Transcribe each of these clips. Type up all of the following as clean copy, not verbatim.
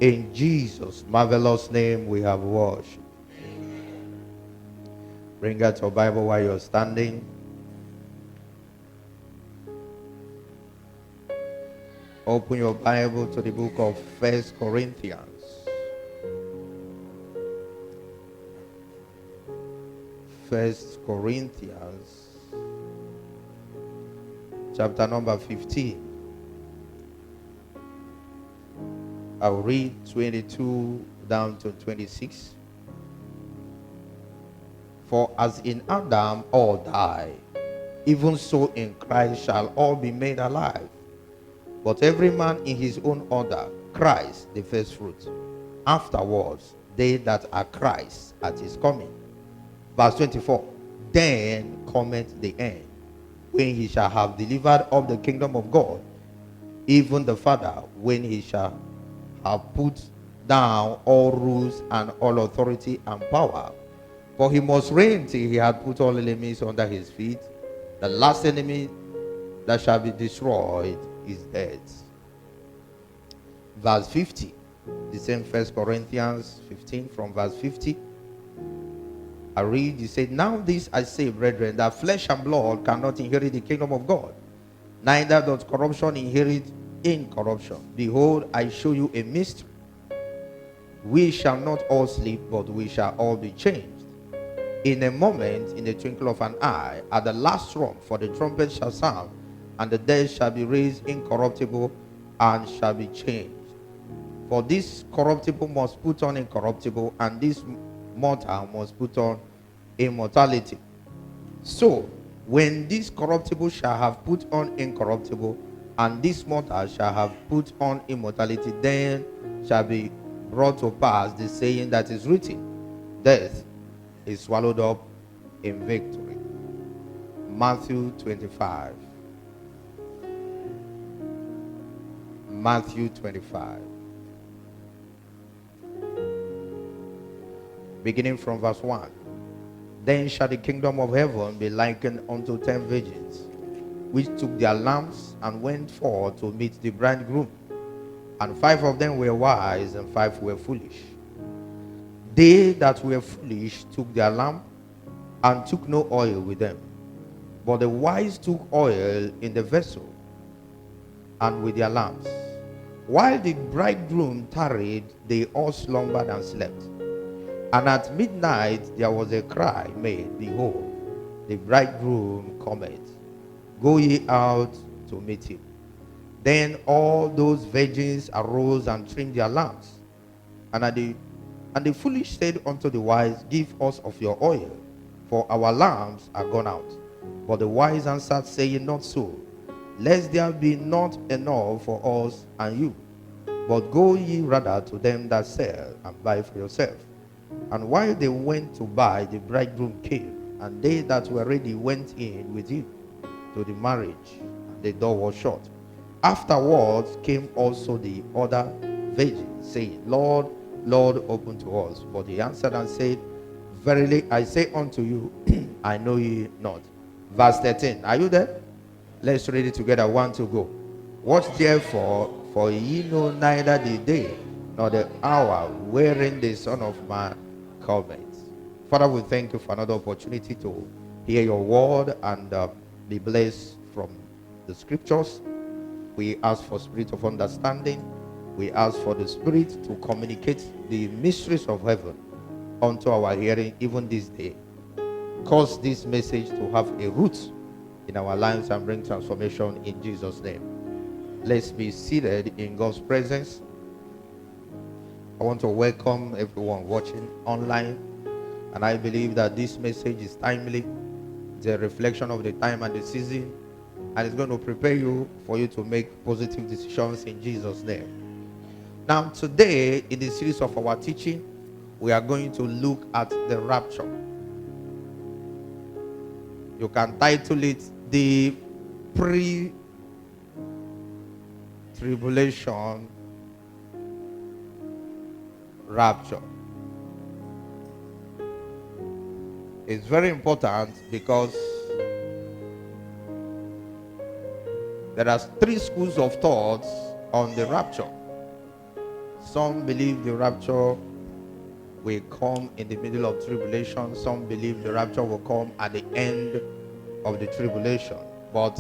In Jesus' marvelous name we have worshipped. Bring out your Bible while you're standing. Open your Bible to the book of 1 Corinthians. 1 Corinthians chapter number 15. I'll read 22 down to 26. For as in Adam all die, even so in Christ shall all be made alive. But every man in his own order, Christ the first fruit. Afterwards, they that are Christ at his coming. Verse 24. Then cometh the end, when he shall have delivered up the kingdom of God, even the Father, when he shall have put down all rules and all authority and power. For he must reign till he had put all enemies under his feet. The last enemy that shall be destroyed is death. Verse 50. The same 1 Corinthians 15 from verse 50. I read, he said, Now this I say, brethren, that flesh and blood cannot inherit the kingdom of God, neither does corruption inherit incorruption. Behold, I show you a mystery. We shall not all sleep, but we shall all be changed. In a moment, in the twinkle of an eye, at the last trump, for the trumpet shall sound, and the dead shall be raised incorruptible, and shall be changed. For this corruptible must put on incorruptible, and this mortal must put on immortality. So, when this corruptible shall have put on incorruptible, and this mortal shall have put on immortality, then shall be brought to pass the saying that is written, Death is swallowed up in victory. Matthew 25. Matthew 25. Beginning from verse 1. Then shall the kingdom of heaven be likened unto 10 virgins, which took their lamps and went forth to meet the bridegroom. And 5 of them were wise, and 5 were foolish. They that were foolish took their lamp, and took no oil with them. But the wise took oil in the vessel, and with their lamps. While the bridegroom tarried, they all slumbered and slept. And at midnight there was a cry made, Behold, the bridegroom cometh. Go ye out to meet him. Then all those virgins arose and trimmed their lamps. And the foolish said unto the wise, Give us of your oil, for our lamps are gone out. But the wise answered, saying, Not so, lest there be not enough for us and you. But go ye rather to them that sell, and buy for yourself. And while they went to buy, the bridegroom came, and they that were ready went in with him to the marriage, and the door was shut. Afterwards came also the other virgins, saying, Lord, Lord, open to us. But he answered and said, Verily I say unto you, I know ye not. Verse 13. Are you there? Let's read it together. 1 to go. Watch therefore, for ye know neither the day nor the hour wherein the Son of Man cometh. Father, we thank you for another opportunity to hear your word and be blessed from the scriptures. We ask for spirit of understanding. We ask for the spirit to communicate the mysteries of heaven unto our hearing even this day. Cause this message to have a root in our lives and bring transformation in Jesus' name. Let's be seated in God's presence. I want to welcome everyone watching online, and I believe that this message is timely. It's a reflection of the time and the season, and it's going to prepare you for you to make positive decisions in Jesus' name. Now, today, in the series of our teaching, we are going to look at the rapture. You can title it the pre-tribulation rapture. It's very important because there are 3 schools of thoughts on the rapture. Some believe the rapture will come in the middle of tribulation. Some believe the rapture will come at the end of the tribulation. But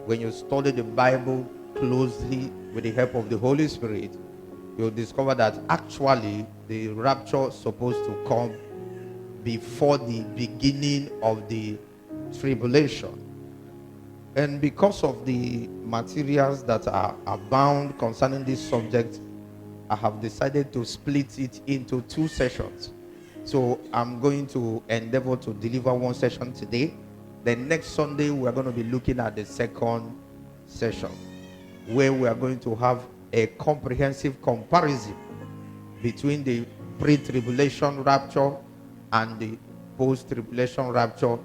when you study the Bible closely with the help of the Holy Spirit, you'll discover that actually the rapture is supposed to come before the beginning of the tribulation. And because of the materials that are abound concerning this subject, I have decided to split it into 2 sessions. So I'm going to endeavor to deliver 1 session today. Then next Sunday, we are going to be looking at the 2nd session, where we are going to have a comprehensive comparison between the pre-tribulation rapture and the post-tribulation rapture.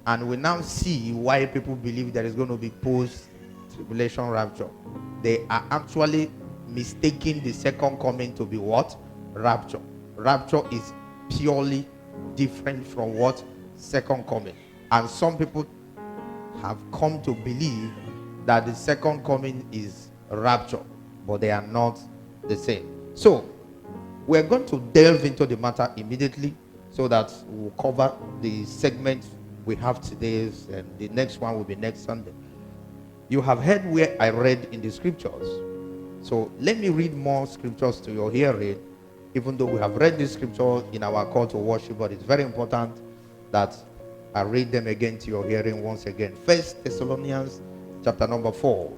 And we now see why people believe there is going to be post-tribulation rapture. They are actually mistaking the second coming to be what? Rapture. Rapture is purely different from what? Second coming. And some people have come to believe that the second coming is rapture, but they are not the same. So we're going to delve into the matter immediately so that we'll cover the segment we have today, and the next one will be next Sunday. You have heard where I read in the scriptures. So let me read more scriptures to your hearing, even though we have read this scripture in our call to worship, but it's very important that I read them again to your hearing once again. 1 Thessalonians chapter number 4.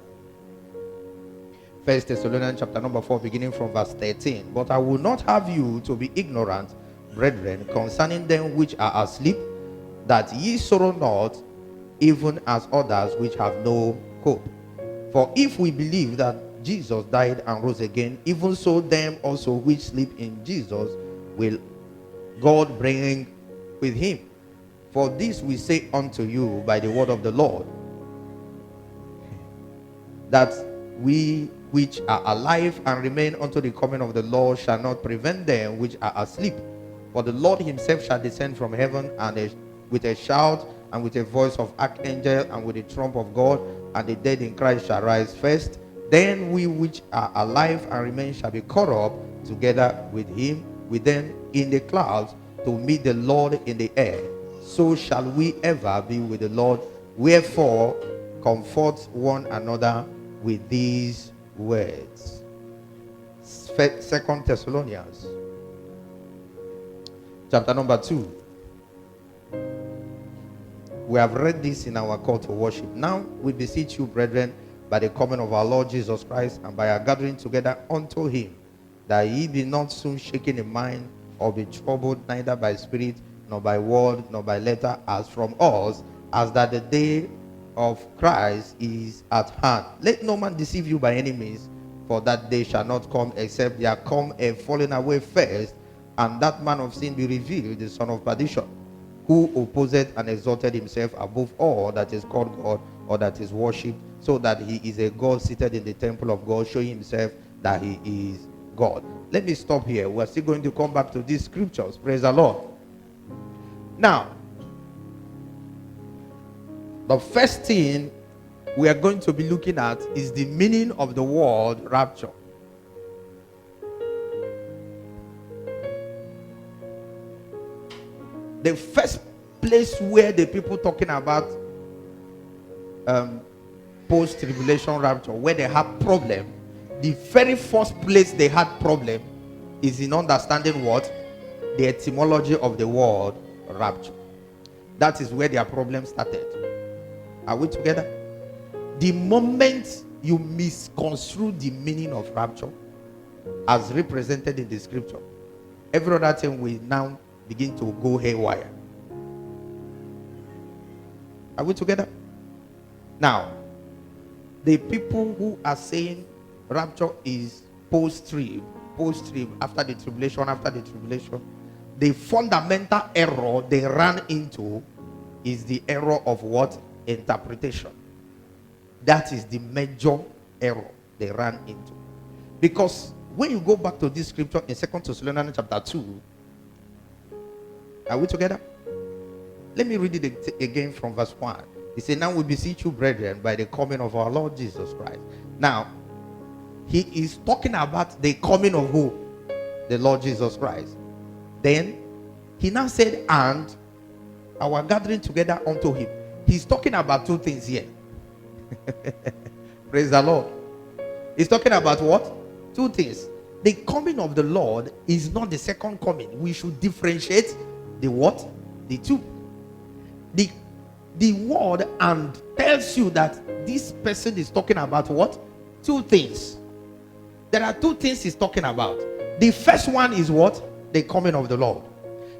1 Thessalonians chapter number 4, beginning from verse 13. But I will not have you to be ignorant, brethren, concerning them which are asleep, that ye sorrow not, even as others which have no hope. For if we believe that Jesus died and rose again, even so them also which sleep in Jesus will God bring with him. For this we say unto you by the word of the Lord, that we which are alive and remain unto the coming of the Lord shall not prevent them which are asleep. For the Lord himself shall descend from heaven, and with a shout, and with a voice of archangel, and with the trump of God, and the dead in Christ shall rise first. Then we which are alive and remain shall be caught up together with him, with them in the clouds, to meet the Lord in the air. So shall we ever be with the Lord. Wherefore, comfort one another with these words. 2 Thessalonians chapter number 2. We have read this in our call to worship. Now we beseech you, brethren, by the coming of our Lord Jesus Christ, and by our gathering together unto him, that ye be not soon shaken in mind, or be troubled, neither by spirit, nor by word, nor by letter, as from us, as that the day of Christ is at hand. Let no man deceive you by any means, for that day shall not come, except there come a falling away first, and that man of sin be revealed, the son of perdition, who opposeth and exalted himself above all that is called God, or that is worshipped, so that he is a God seated in the temple of God, showing himself that he is God. Let me stop here. We're still going to come back to these scriptures. Praise the Lord. Now, the first thing we are going to be looking at is the meaning of the word rapture. The first place where the people talking about post-tribulation rapture, where they have problem, the very first place they had problem is in understanding what? The etymology of the word rapture. That is where their problem started. Are we together? The moment you misconstrue the meaning of rapture as represented in the scripture, every other thing will now begin to go haywire. Are we together? Now, the people who are saying rapture is post-trib, after the tribulation, the fundamental error they ran into is the error of what? Interpretation. That is the major error they ran into. Because when you go back to this scripture in 2 Thessalonians chapter 2, are we together? Let me read it again from verse 1. He said, now we beseech you, brethren, by the coming of our Lord Jesus Christ. Now, he is talking about the coming of who? The Lord Jesus Christ. Then he now said, and our gathering together unto him. He's talking about two things here. Praise the Lord. He's talking about what? Two things. The coming of the Lord is not the second coming. We should differentiate the what? The two. The word and tells you that this person is talking about what? Two things. There are two things he's talking about. The first one is what? The coming of the Lord.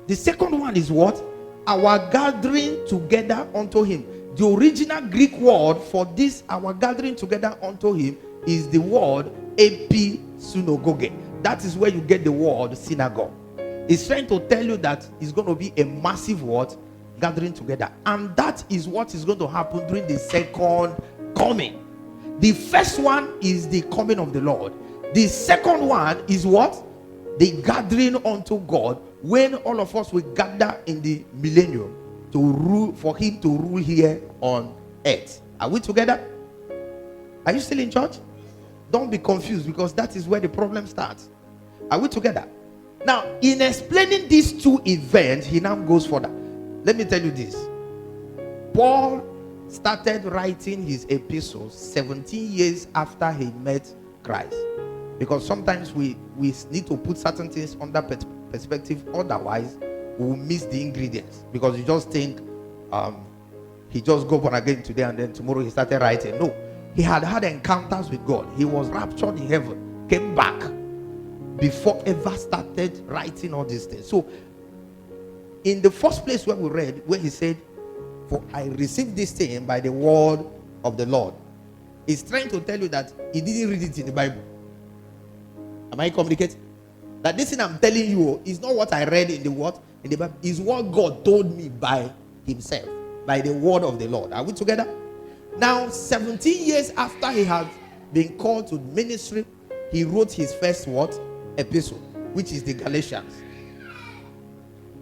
The second one is what? Our gathering together unto him. The original Greek word for this, our gathering together unto him, is the word epi-synagoge. That is where you get the word synagogue. It's trying to tell you that it's going to be a massive what? Gathering together. And that is what is going to happen during the second coming. The first one is the coming of the Lord. The second one is what? The gathering unto God, when all of us will gather in the millennium to rule, for him to rule here on earth. Are we together? Are you still in church? Don't be confused, because that is where the problem starts. Are we together? Now, in explaining these two events, he now goes further. Let me tell you this. Paul started writing his epistles 17 years after he met Christ. Because sometimes we need to put certain things under perspective, otherwise we'll miss the ingredients. Because you just think he just got born again today and then tomorrow he started writing. No, he had had encounters with God. He was raptured in heaven, came back before ever started writing all these things. So in the first place where we read, where he said, for I received this thing by the word of the Lord, he's trying to tell you that he didn't read it in the Bible. Am I communicating? That this thing I'm telling you is not what I read in the what? In the Bible. Is what God told me by himself, by the word of the Lord. Are we together? Now, 17 years after he had been called to ministry, he wrote his first what? Epistle, which is the Galatians.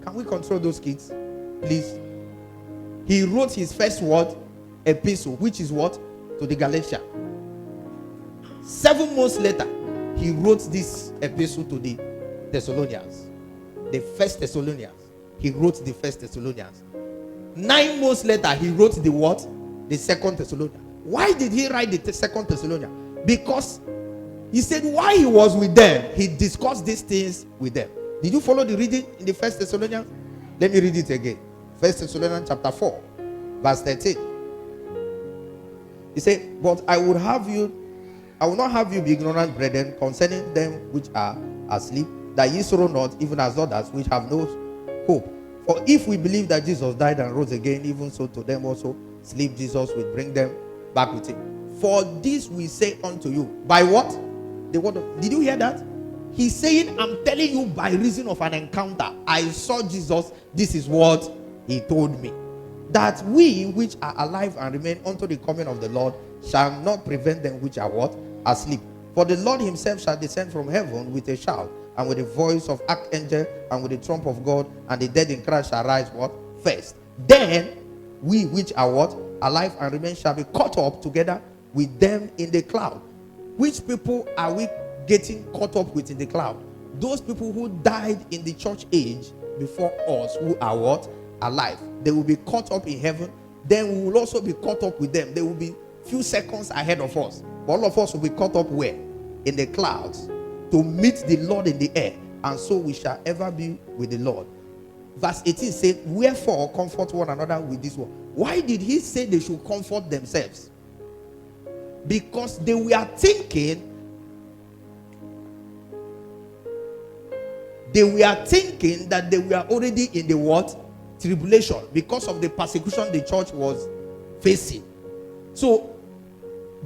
Can we control those kids, please? He wrote his first word epistle, which is what? To the Galatians. 7 months later, he wrote this epistle to the Thessalonians. The first Thessalonians. He wrote the first Thessalonians. 9 months later, he wrote the what? The second Thessalonians. Why did he write the second Thessalonians? Because he said while he was with them, he discussed these things with them. Did you follow the reading in the first Thessalonians? Let me read it again. First Thessalonians chapter 4, verse 13. He said, but I will not have you be ignorant, brethren, concerning them which are asleep, that ye sorrow not, even as others which have no hope. For if we believe that Jesus died and rose again, even so to them also sleep Jesus will bring them back with him. For this we say unto you, by what? The word of, did you hear that? He's saying, I'm telling you by reason of an encounter. I saw Jesus. This is what he told me. That we which are alive and remain unto the coming of the Lord shall not prevent them which are what? Asleep. For the Lord himself shall descend from heaven with a shout, and with the voice of archangel, and with the trump of God, and the dead in Christ shall rise what? First. Then we which are what? Alive and remain shall be caught up together with them in the cloud. Which people are we getting caught up with in the cloud? Those people who died in the church age before us, who are what? Alive. They will be caught up in heaven. Then we will also be caught up with them. They will be few seconds ahead of us. All of us will be caught up where? In the clouds, to meet the Lord in the air, and so we shall ever be with the Lord. Verse 18 says, wherefore comfort one another with this word. Why did he say they should comfort themselves? Because they were thinking that they were already in the what? Tribulation, because of the persecution the church was facing. So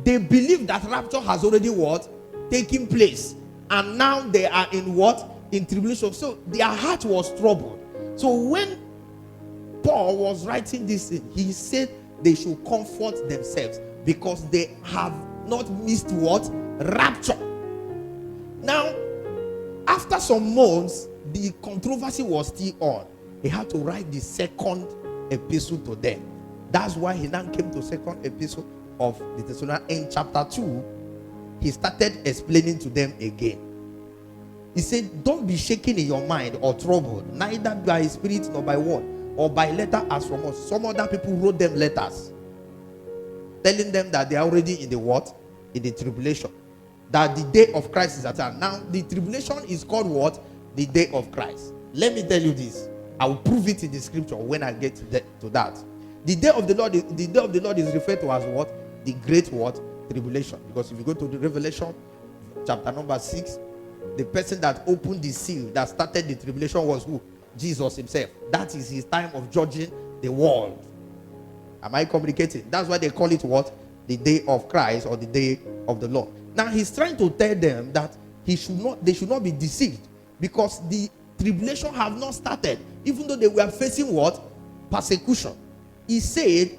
they believe that rapture has already what? Taken place. And now they are in what? In tribulation. So their heart was troubled. So when Paul was writing this thing, he said they should comfort themselves because they have not missed what? Rapture. Now, after some months, the controversy was still on. He had to write the second epistle to them. That's why he now came to second epistle of the Thessalonians. In chapter 2, he started explaining to them again. He said, don't be shaken in your mind or troubled, neither by spirit nor by word or by letter as from us. Some other people wrote them letters telling them that they are already in the what? In the tribulation. That the day of Christ is at hand. Now, the tribulation is called what? The day of Christ. Let me tell you this. I will prove it in the scripture when I get to that. The day of the Lord is referred to as what? The great what? Tribulation. Because if you go to the Revelation chapter number 6, the person that opened the seal, that started the tribulation, was who? Jesus himself. That is his time of judging the world. Am I communicating? That's why they call it what? The day of Christ, or the day of the Lord. Now he's trying to tell them that they should not be deceived, because the tribulation have not started, even though they were facing what? Persecution. He said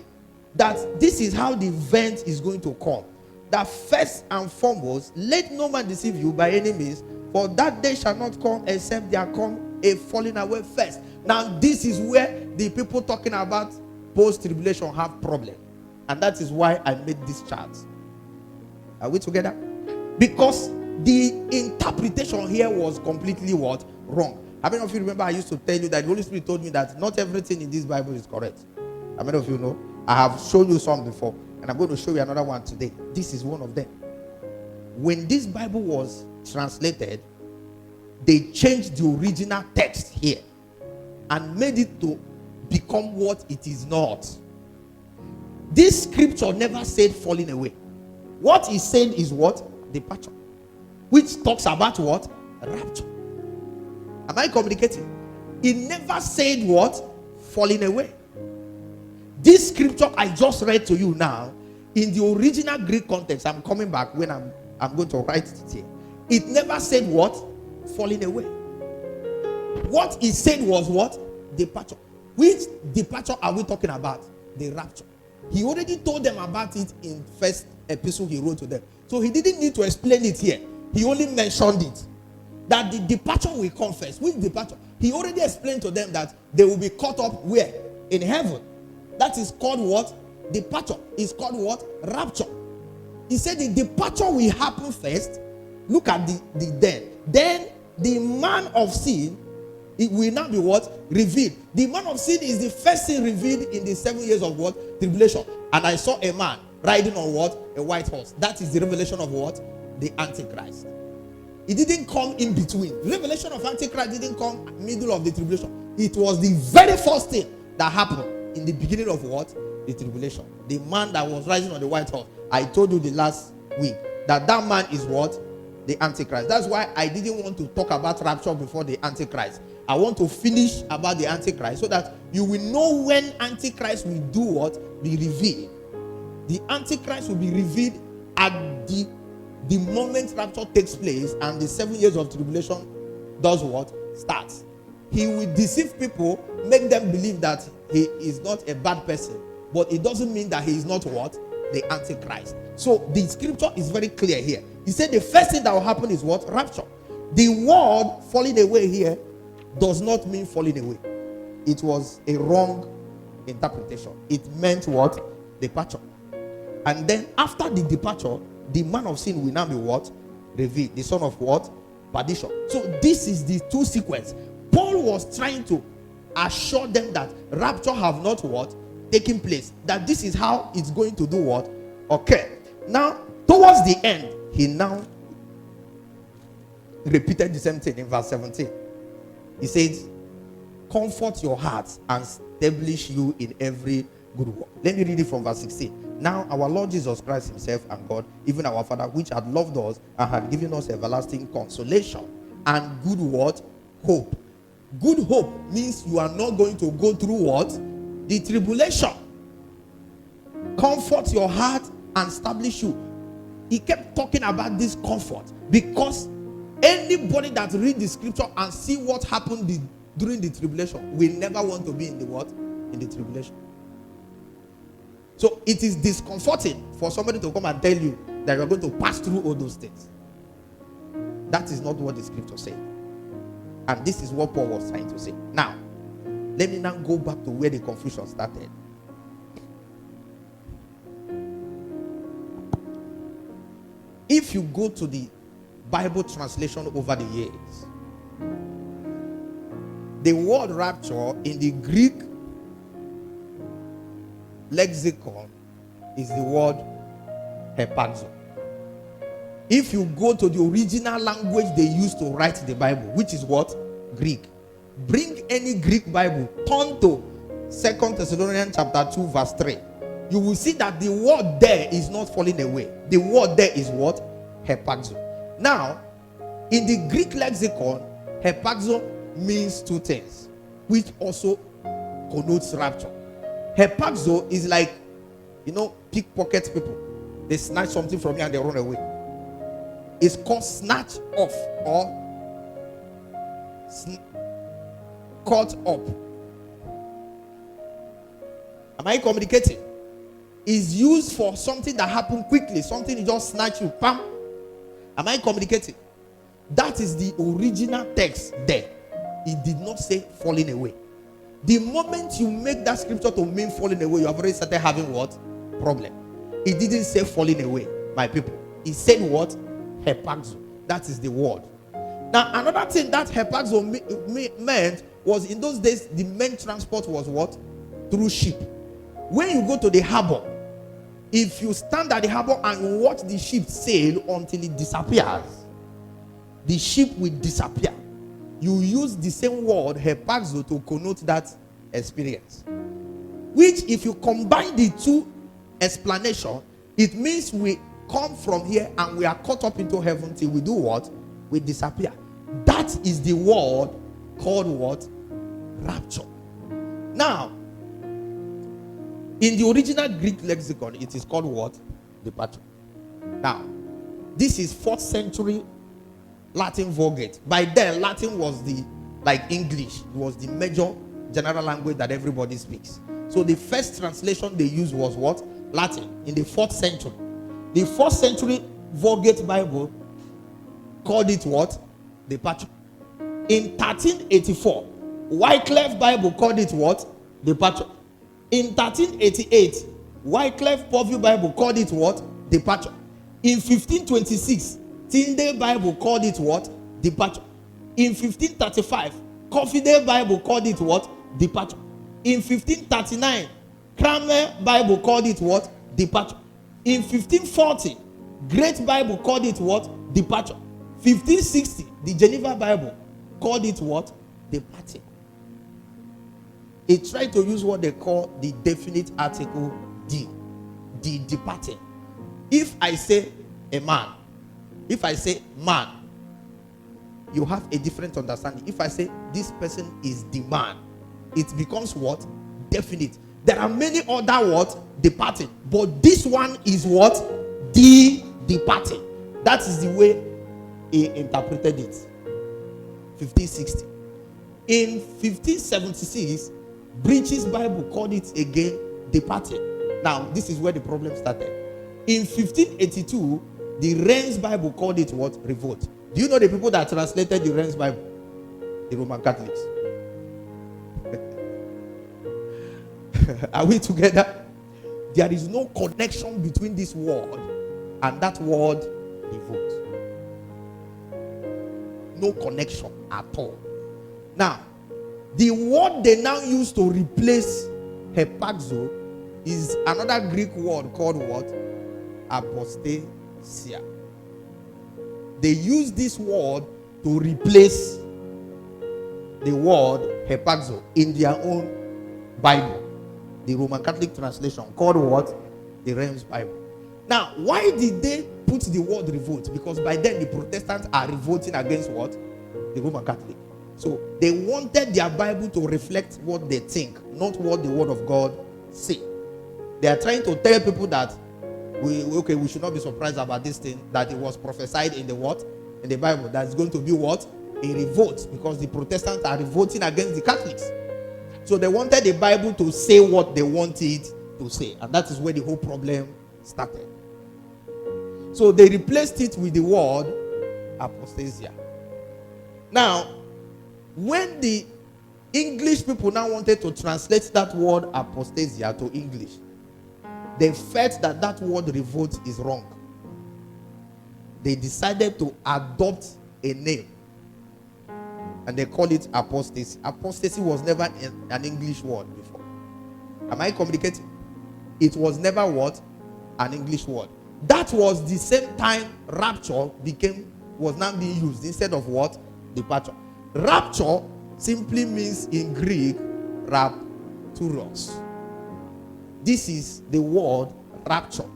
that this is how the event is going to come. That first and foremost, let no man deceive you by any means, for that day shall not come except there come a falling away first. Now this is where the people talking about post-tribulation have problem. And that is why I made this chart. Are we together? Because the interpretation here was completely what? Wrong. How many of you remember I used to tell you that the Holy Spirit told me that not everything in this Bible is correct? How many of you know? I have shown you some before, and I'm going to show you another one today. This is one of them. When this Bible was translated, they changed the original text here and made it to become what it is not. This scripture never said falling away. What he said is what? Departure. Which talks about what? Rapture. Am I communicating? It never said what? Falling away. This scripture I just read to you now, in the original Greek context, I'm coming back when I'm going to write it here. It never said what? Falling away. What it said was what? Departure. Which departure are we talking about? The rapture. He already told them about it in first epistle he wrote to them. So he didn't need to explain it here. He only mentioned it. That the departure will come first. Which departure? He already explained to them that they will be caught up where? In heaven. That is called what? Departure. It's called what? Rapture. He said the departure will happen first. Look at the then. Then the man of sin, it will now be what? Revealed. The man of sin is the first thing revealed in the 7 years of what? Tribulation. And I saw a man riding on what? A white horse. That is the revelation of what? The Antichrist. It didn't come in between. Revelation of Antichrist didn't come middle of the tribulation. It was the very first thing that happened in the beginning of what? The tribulation. The man that was riding on the white horse. I told you the last week that man is what? The Antichrist. That's why I didn't want to talk about rapture before the Antichrist. I want to finish about the Antichrist so that you will know when Antichrist will do what? Be revealed. The Antichrist will be revealed at the moment rapture takes place and the 7 years of tribulation does what? Starts. He will deceive people, make them believe that he is not a bad person, but it doesn't mean that he is not what? The Antichrist. So the scripture is very clear here. He said the first thing that will happen is what? Rapture. The word falling away here does not mean falling away. It was a wrong interpretation. It meant what? Departure. And then after the departure, the man of sin will now be what? Revealed. The son of what? Perdition. So this is the two sequence. Paul was trying to assure them that rapture have not what? Taken place. That this is how it's going to do what? Okay. Now, towards the end, he now repeated the same thing in verse 17. He says, comfort your hearts and establish you in every good work. Let me read it from verse 16. Now our Lord Jesus Christ himself and God, even our Father, which had loved us and had given us everlasting consolation and good what? Hope. Good hope means you are not going to go through what? The tribulation. Comfort your heart and establish you. He kept talking about this comfort because anybody that read the scripture and see what happened during the tribulation will never want to be in the what? In the tribulation. So it is discomforting for somebody to come and tell you that you're going to pass through all those things. That is not what the scripture says. And this is what Paul was trying to say. Now, let me now go back to where the confusion started. If if you go to the Bible translation over the years, the word rapture in the Greek lexicon is the word herpazo. If you go to the original language they used to write the Bible, which is what? Greek. Bring any Greek Bible, turn to 2 Thessalonians chapter 2 verse 3. You will see that the word there is not falling away. The word there is what? Herpazo. Now, in the Greek lexicon, herpazo means two things, which also connotes rapture. Herpazo is like, pickpocket people. They snatch something from you and they run away. It's called snatch off or caught up. Am I communicating? Is used for something that happened quickly, something you just snatch you, pam. Am I communicating? That is the original text there. It did not say falling away. The moment you make that scripture to mean falling away, you have already started having what? Problem. It didn't say falling away, my people. It said what? Herpazo. That is the word. Now, another thing that herpazo meant was, in those days, the main transport was what? Through ship. When you go to the harbor, if you stand at the harbor and watch the ship sail until it disappears, the ship will disappear. You use the same word, herpazo, to connote that experience. Which, if you combine the two explanations, it means we come from here and we are caught up into heaven till we do what? We disappear. That is the word called what? Rapture. Now, in the original Greek lexicon, it is called what? Departure. Now, this is 4th century Latin Vulgate. By then, Latin was like English. It was the major general language that everybody speaks. So the first translation they used was what? Latin, in the 4th century. The 4th century Vulgate Bible called it what? Departure. In 1384, Wycliffe Bible called it what? Departure. In 1388, Wycliffe Purview Bible called it what? Departure. In 1526, Tyndale Bible called it what? Departure. In 1535, Confidel Bible called it what? Departure. In 1539, Cranmer Bible called it what? Departure. In 1540, Great Bible called it what? Departure. 1560, the Geneva Bible called it what? Departing. It tried to use what they call the definite article D. The departing. If I say a man, if I say man, you have a different understanding. If I say this person is the man, it becomes what? Definite. There are many other words departing, but this one is what? The departing. That is the way he interpreted it. 1560. In 1576, Breach's Bible called it again departing. Now, this is where the problem started. In 1582, the Reims Bible called it what? Revolt. Do you know the people that translated the Reims Bible? The Roman Catholics. Are we together? There is no connection between this word and that word revolt. No connection at all. Now, the word they now use to replace herpazo is another Greek word called what? Apostasia. They use this word to replace the word herpazo in their own Bible. The Roman Catholic translation called what? The Reims Bible. Now, why did they put the word revolt? Because by then the Protestants are revolting against what? The Roman Catholic. So they wanted their Bible to reflect what they think, not what the word of God say. They are trying to tell people that we should not be surprised about this thing, that it was prophesied in the what? In the Bible. That's going to be what? A revolt, because the Protestants are revolting against the Catholics. So they wanted the Bible to say what they wanted to say. And that is where the whole problem started. So they replaced it with the word apostasia. Now, when the English people now wanted to translate that word apostasia to English, they felt that that word revolt is wrong. they decided to adopt a name. And they call it apostasy. Apostasy was never an English word before. Am I communicating? It was never what? An English word. That was the same time rapture was now being used instead of what? Departure. Rapture simply means in Greek, rapturos. This is the word rapture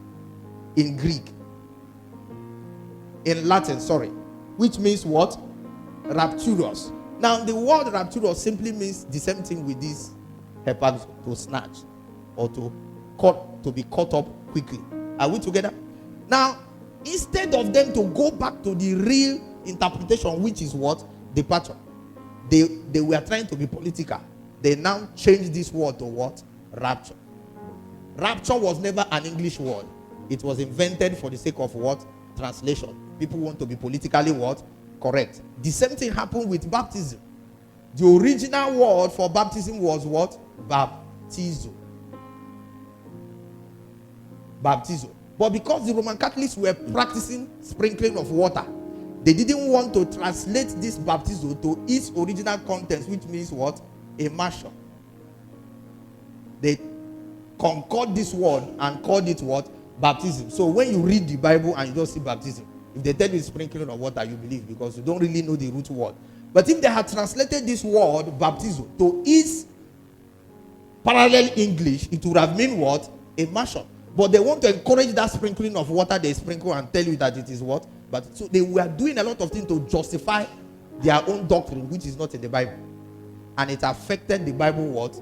in Greek. In Latin, which means what? Rapturos. Now, the word rapturos simply means the same thing with this herpazo, to snatch or to be caught up quickly. Are we together? Now, instead of them to go back to the real interpretation, which is what? Departure. They were trying to be political. They now changed this word to what? Rapture. Rapture was never an English word. It was invented for the sake of what? Translation. People want to be politically what? Correct. The same thing happened with baptism. The original word for baptism was what? Baptizo. Baptizo. But because the Roman Catholics were practicing sprinkling of water, they didn't want to translate this baptizo to its original contents, which means what? Immersion. They concord this word and called it what? Baptism. So when you read the Bible and you just see baptism, if they tell you sprinkling of water, you believe because you don't really know the root word. But if they had translated this word, baptizo, to its parallel English, it would have meant what? Immersion. But they want to encourage that sprinkling of water they sprinkle and tell you that it is what? But so they were doing a lot of things to justify their own doctrine, which is not in the Bible. And it affected the Bible what?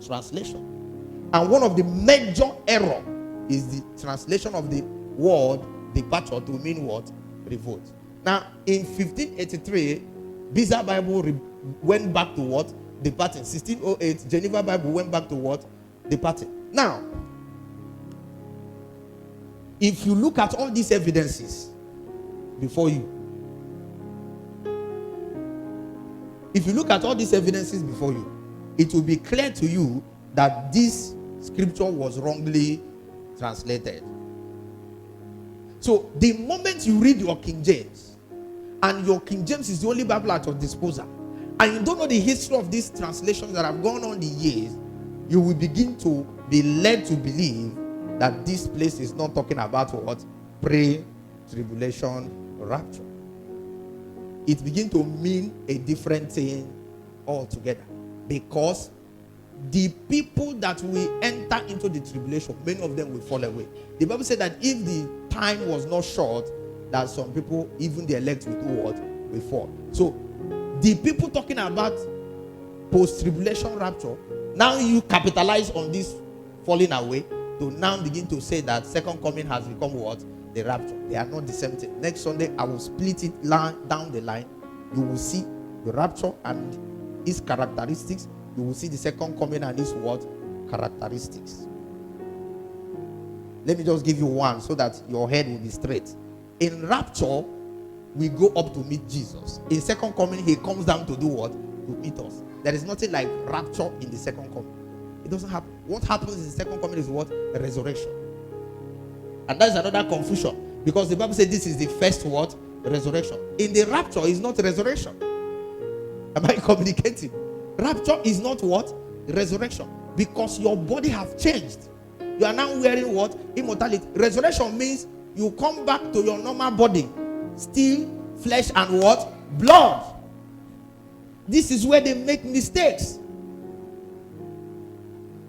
Translation. And one of the major error is the translation of the word departure to mean what? Revolt. Now, in 1583, Beza Bible went back to what? Departing. 1608, Geneva Bible went back to what? Departing. Now, if you look at all these evidences before you, it will be clear to you that this scripture was wrongly translated. So the moment you read your King James, and your King James is the only Bible at your disposal, and you don't know the history of these translations that have gone on the years, you will begin to be led to believe that this place is not talking about what? Pre-tribulation rapture. It begins to mean a different thing altogether. Because the people that will enter into the tribulation, many of them will fall away. The Bible said that if the time was not short, that some people, even the elect, will do what? Will fall. So, the people talking about post-tribulation rapture, now you capitalize on this falling away to now begin to say that second coming has become what? The rapture. They are not the same thing. Next Sunday, I will split it down the line. You will see the rapture and its characteristics. You will see the second coming and its what? Characteristics. Let me just give you one so that your head will be straight. In rapture, we go up to meet Jesus. In second coming, he comes down to do what? To meet us. There is nothing like rapture in the second coming. It doesn't happen. What happens in the second coming is what? A resurrection. And that's another confusion. Because the Bible says this is the first what? Resurrection. In the rapture is not resurrection. Am I communicating? Rapture is not what? Resurrection. Because your body have changed. You are now wearing what? Immortality. Resurrection means you come back to your normal body. Still flesh and what? Blood. This is where they make mistakes.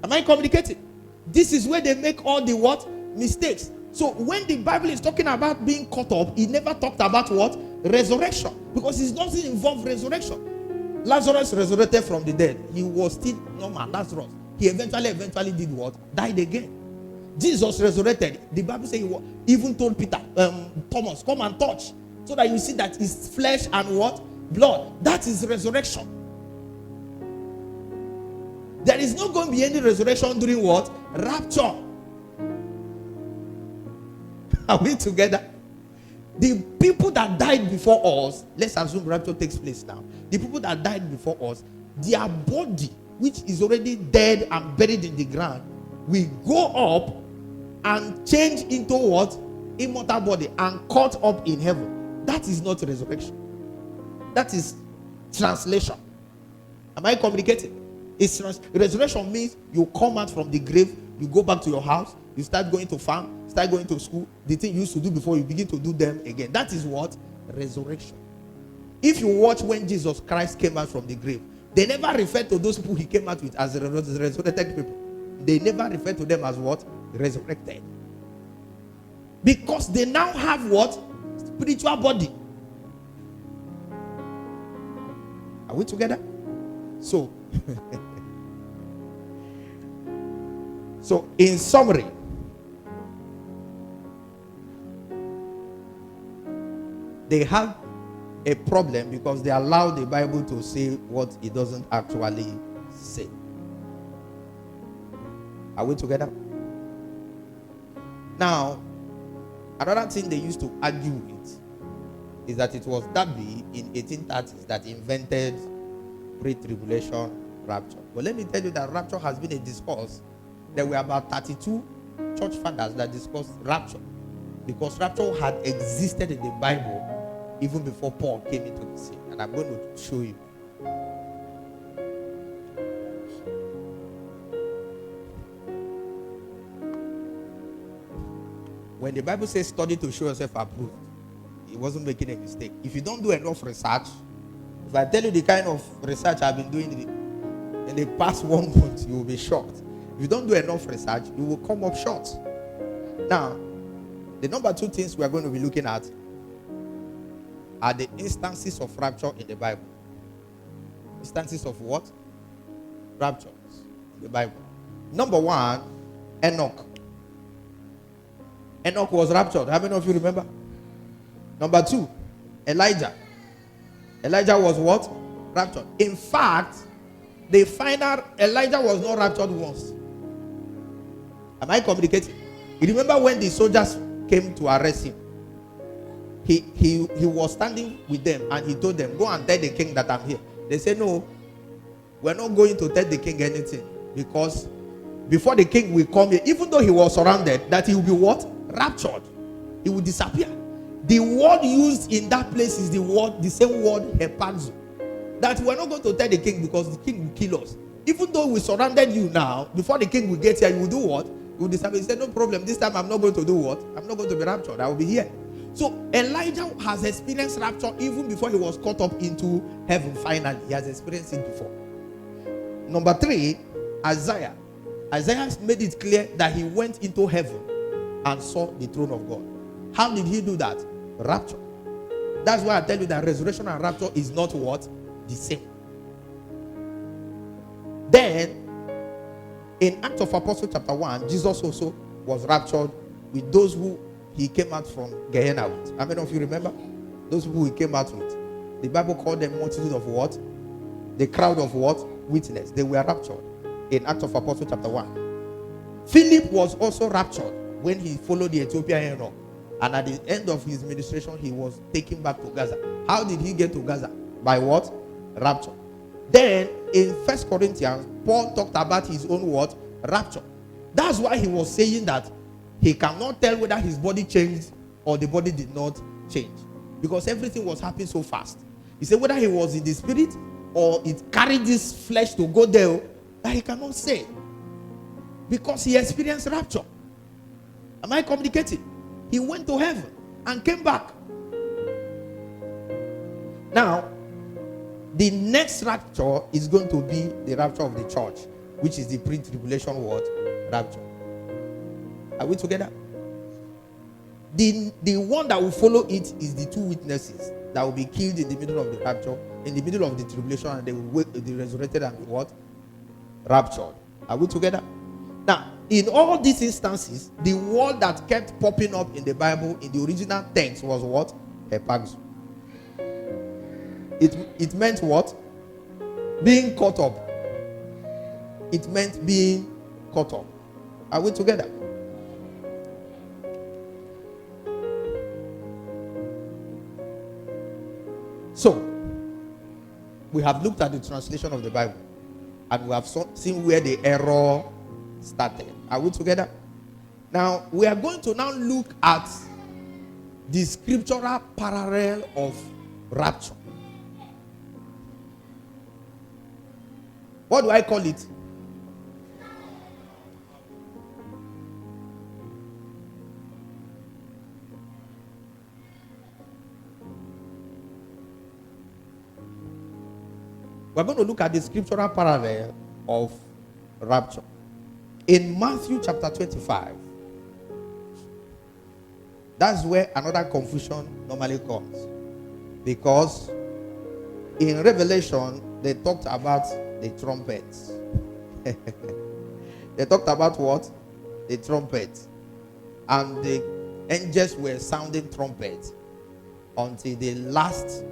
Am I communicating? This is where they make all the what? Mistakes. So when the Bible is talking about being caught up, it never talked about what? Resurrection. Because it doesn't involve resurrection. Lazarus resurrected from the dead. He was still normal. Lazarus. He eventually did what? Died again. Jesus resurrected. The Bible says he even told Peter, Thomas, come and touch. So that you see that it's flesh and what? Blood. That is resurrection. There is not going to be any resurrection during what? Rapture. Are we together? The people that died before us, let's assume rapture takes place now. The people that died before us, their body, which is already dead and buried in the ground, will go up and change into what? immortal body and caught up in heaven. That is not resurrection. That is translation. Am I communicating? Resurrection means you come out from the grave, you go back to your house, you start going to farm, start going to school. The thing you used to do before, you begin to do them again. That is what? Resurrection. If you watch when Jesus Christ came out from the grave, they never referred to those people he came out with as resurrected people. They never referred to them as what? Resurrected. Because they now have what? Spiritual body. Are we together? So, in summary, they have a problem because they allow the Bible to say what it doesn't actually say. Are we together? Now, another thing they used to argue with is that it was Darby in 1830s that invented pre-tribulation rapture. But let me tell you that rapture has been a discourse. There were about 32 church fathers that discussed rapture, because rapture had existed in the Bible even before Paul came into the scene. And I'm going to show you. When the Bible says study to show yourself approved, it wasn't making a mistake. If you don't do enough research, if I tell you the kind of research I've been doing in the past 1 month, you will be shocked. If you don't do enough research, you will come up short. Now, the number 2 things we are going to be looking at are the instances of rapture in the Bible. Instances of what? Raptures in the Bible. Number 1, Enoch. Enoch was raptured. How many of you remember? Number 2, Elijah. Elijah was what? Raptured. In fact, they find out Elijah was not raptured once. Am I communicating? You remember when the soldiers came to arrest him? He was standing with them and he told them, go and tell the king that I'm here. They said, no, we're not going to tell the king anything, because before the king will come here, even though he was surrounded, that he will be what? Raptured. He will disappear. The word used in that place is the same word, hepazo. That we're not going to tell the king because the king will kill us. Even though we surrounded you now, before the king will get here, you will do what? You will disappear. He said, no problem. This time I'm not going to do what? I'm not going to be raptured. I will be here. So Elijah has experienced rapture even before he was caught up into heaven. Finally, he has experienced it before. Number 3, Isaiah. Isaiah made it clear that he went into heaven and saw the throne of God. How did he do that? Rapture. That's why I tell you that resurrection and rapture is not what? The same. Then, in Acts of Apostles chapter 1, Jesus also was raptured with those who he came out from Gehenna with. How many of you remember? Those people he came out with. The Bible called them multitude of what? The crowd of what? Witness. They were raptured in Acts of Apostles chapter 1. Philip was also raptured when he followed the Ethiopian eunuch. And at the end of his ministration, he was taken back to Gaza. How did he get to Gaza? By what? Rapture. Then, in 1 Corinthians, Paul talked about his own what? Rapture. That's why he was saying that he cannot tell whether his body changed or the body did not change, because everything was happening so fast. He said whether he was in the spirit or it carried this flesh to go there, that he cannot say, because he experienced rapture. Am I communicating? He went to heaven and came back. Now, the next rapture is going to be the rapture of the church, which is the pre-tribulation what? Rapture. Are we together? The one that will follow it is the 2 witnesses that will be killed in the middle of the rapture, in the middle of the tribulation, and they will be resurrected and be what? Raptured. Are we together? Now, in all these instances, the word that kept popping up in the Bible in the original text was what? Hepazo. It meant what? Being caught up. It meant being caught up. Are we together? So, we have looked at the translation of the Bible, and we have seen where the error started. Are we together? Now, we are going to now look at the scriptural parallel of rapture. What do I call it? We're going to look at the scriptural parallel of rapture. In Matthew chapter 25, that's where another confusion normally comes. Because in Revelation, they talked about the trumpets. They talked about what? The trumpets. And the angels were sounding trumpets until the last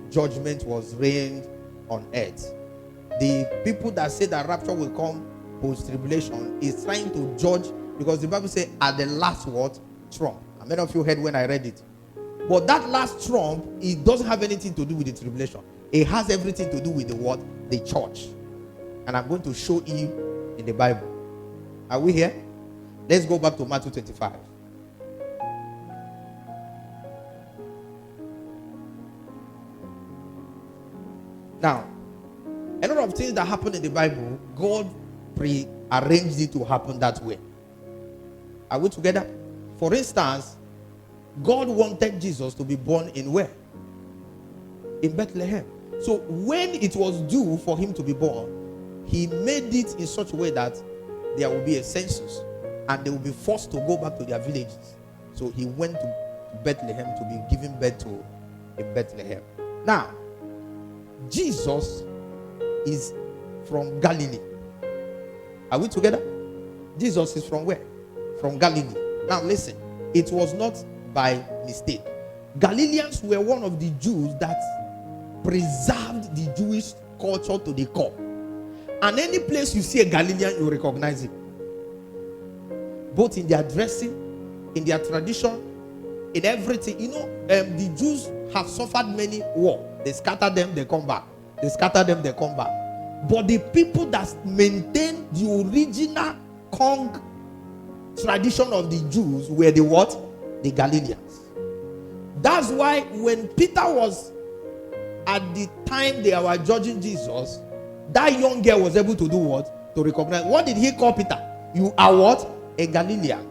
judgment was reigned on earth. The people that say that rapture will come post-tribulation is trying to judge, because the Bible says at the last what? Trump. And many of you heard when I read it. But that last trump, it doesn't have anything to do with the tribulation. It has everything to do with the what? The church. And I'm going to show you in the Bible. Are we here? Let's go back to Matthew 25. Now, a lot of things that happen in the Bible, God pre-arranged it to happen that way. Are we together? For instance, God wanted Jesus to be born in where? In Bethlehem. So when it was due for him to be born, he made it in such a way that there will be a census and they will be forced to go back to their villages. So he went to Bethlehem to be given birth to in Bethlehem. Now, Jesus is from Galilee. Are we together? Jesus is from where? From Galilee. Now listen, it was not by mistake. Galileans were one of the Jews that preserved the Jewish culture to the core. And any place you see a Galilean, you recognize him. Both in their dressing, in their tradition, in everything. You know, the Jews have suffered many wars. They scatter them, they come back. They scatter them, they come back. But the people that maintain the original Kong tradition of the Jews were the what? The Galileans. That's why when Peter was at the time they were judging Jesus, that young girl was able to do what? To recognize. What did he call Peter? You are what? A Galilean.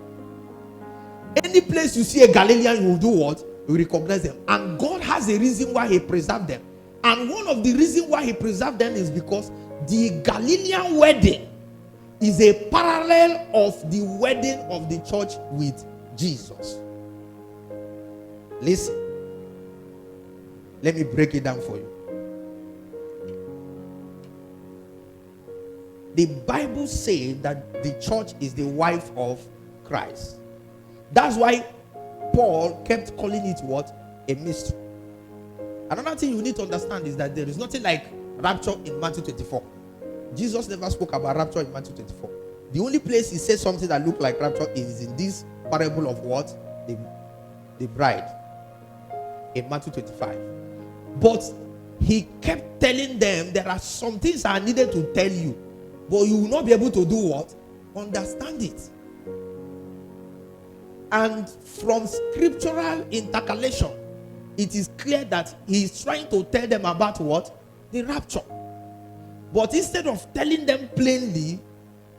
Any place you see a Galilean, you will do what? You recognize them. And God has a reason why he preserved them. And one of the reasons why he preserved them is because the Galilean wedding is a parallel of the wedding of the church with Jesus. Listen. Let me break it down for you. The Bible says that the church is the wife of Christ. That's why Paul kept calling it what? A mystery. Another thing you need to understand is that there is nothing like rapture in Matthew 24. Jesus never spoke about rapture in Matthew 24. The only place he says something that looked like rapture is in this parable of what? The bride in Matthew 25. But he kept telling them there are some things I needed to tell you, but you will not be able to do what? Understand it. And from scriptural intercalation, it is clear that he is trying to tell them about what? The rapture. But instead of telling them plainly,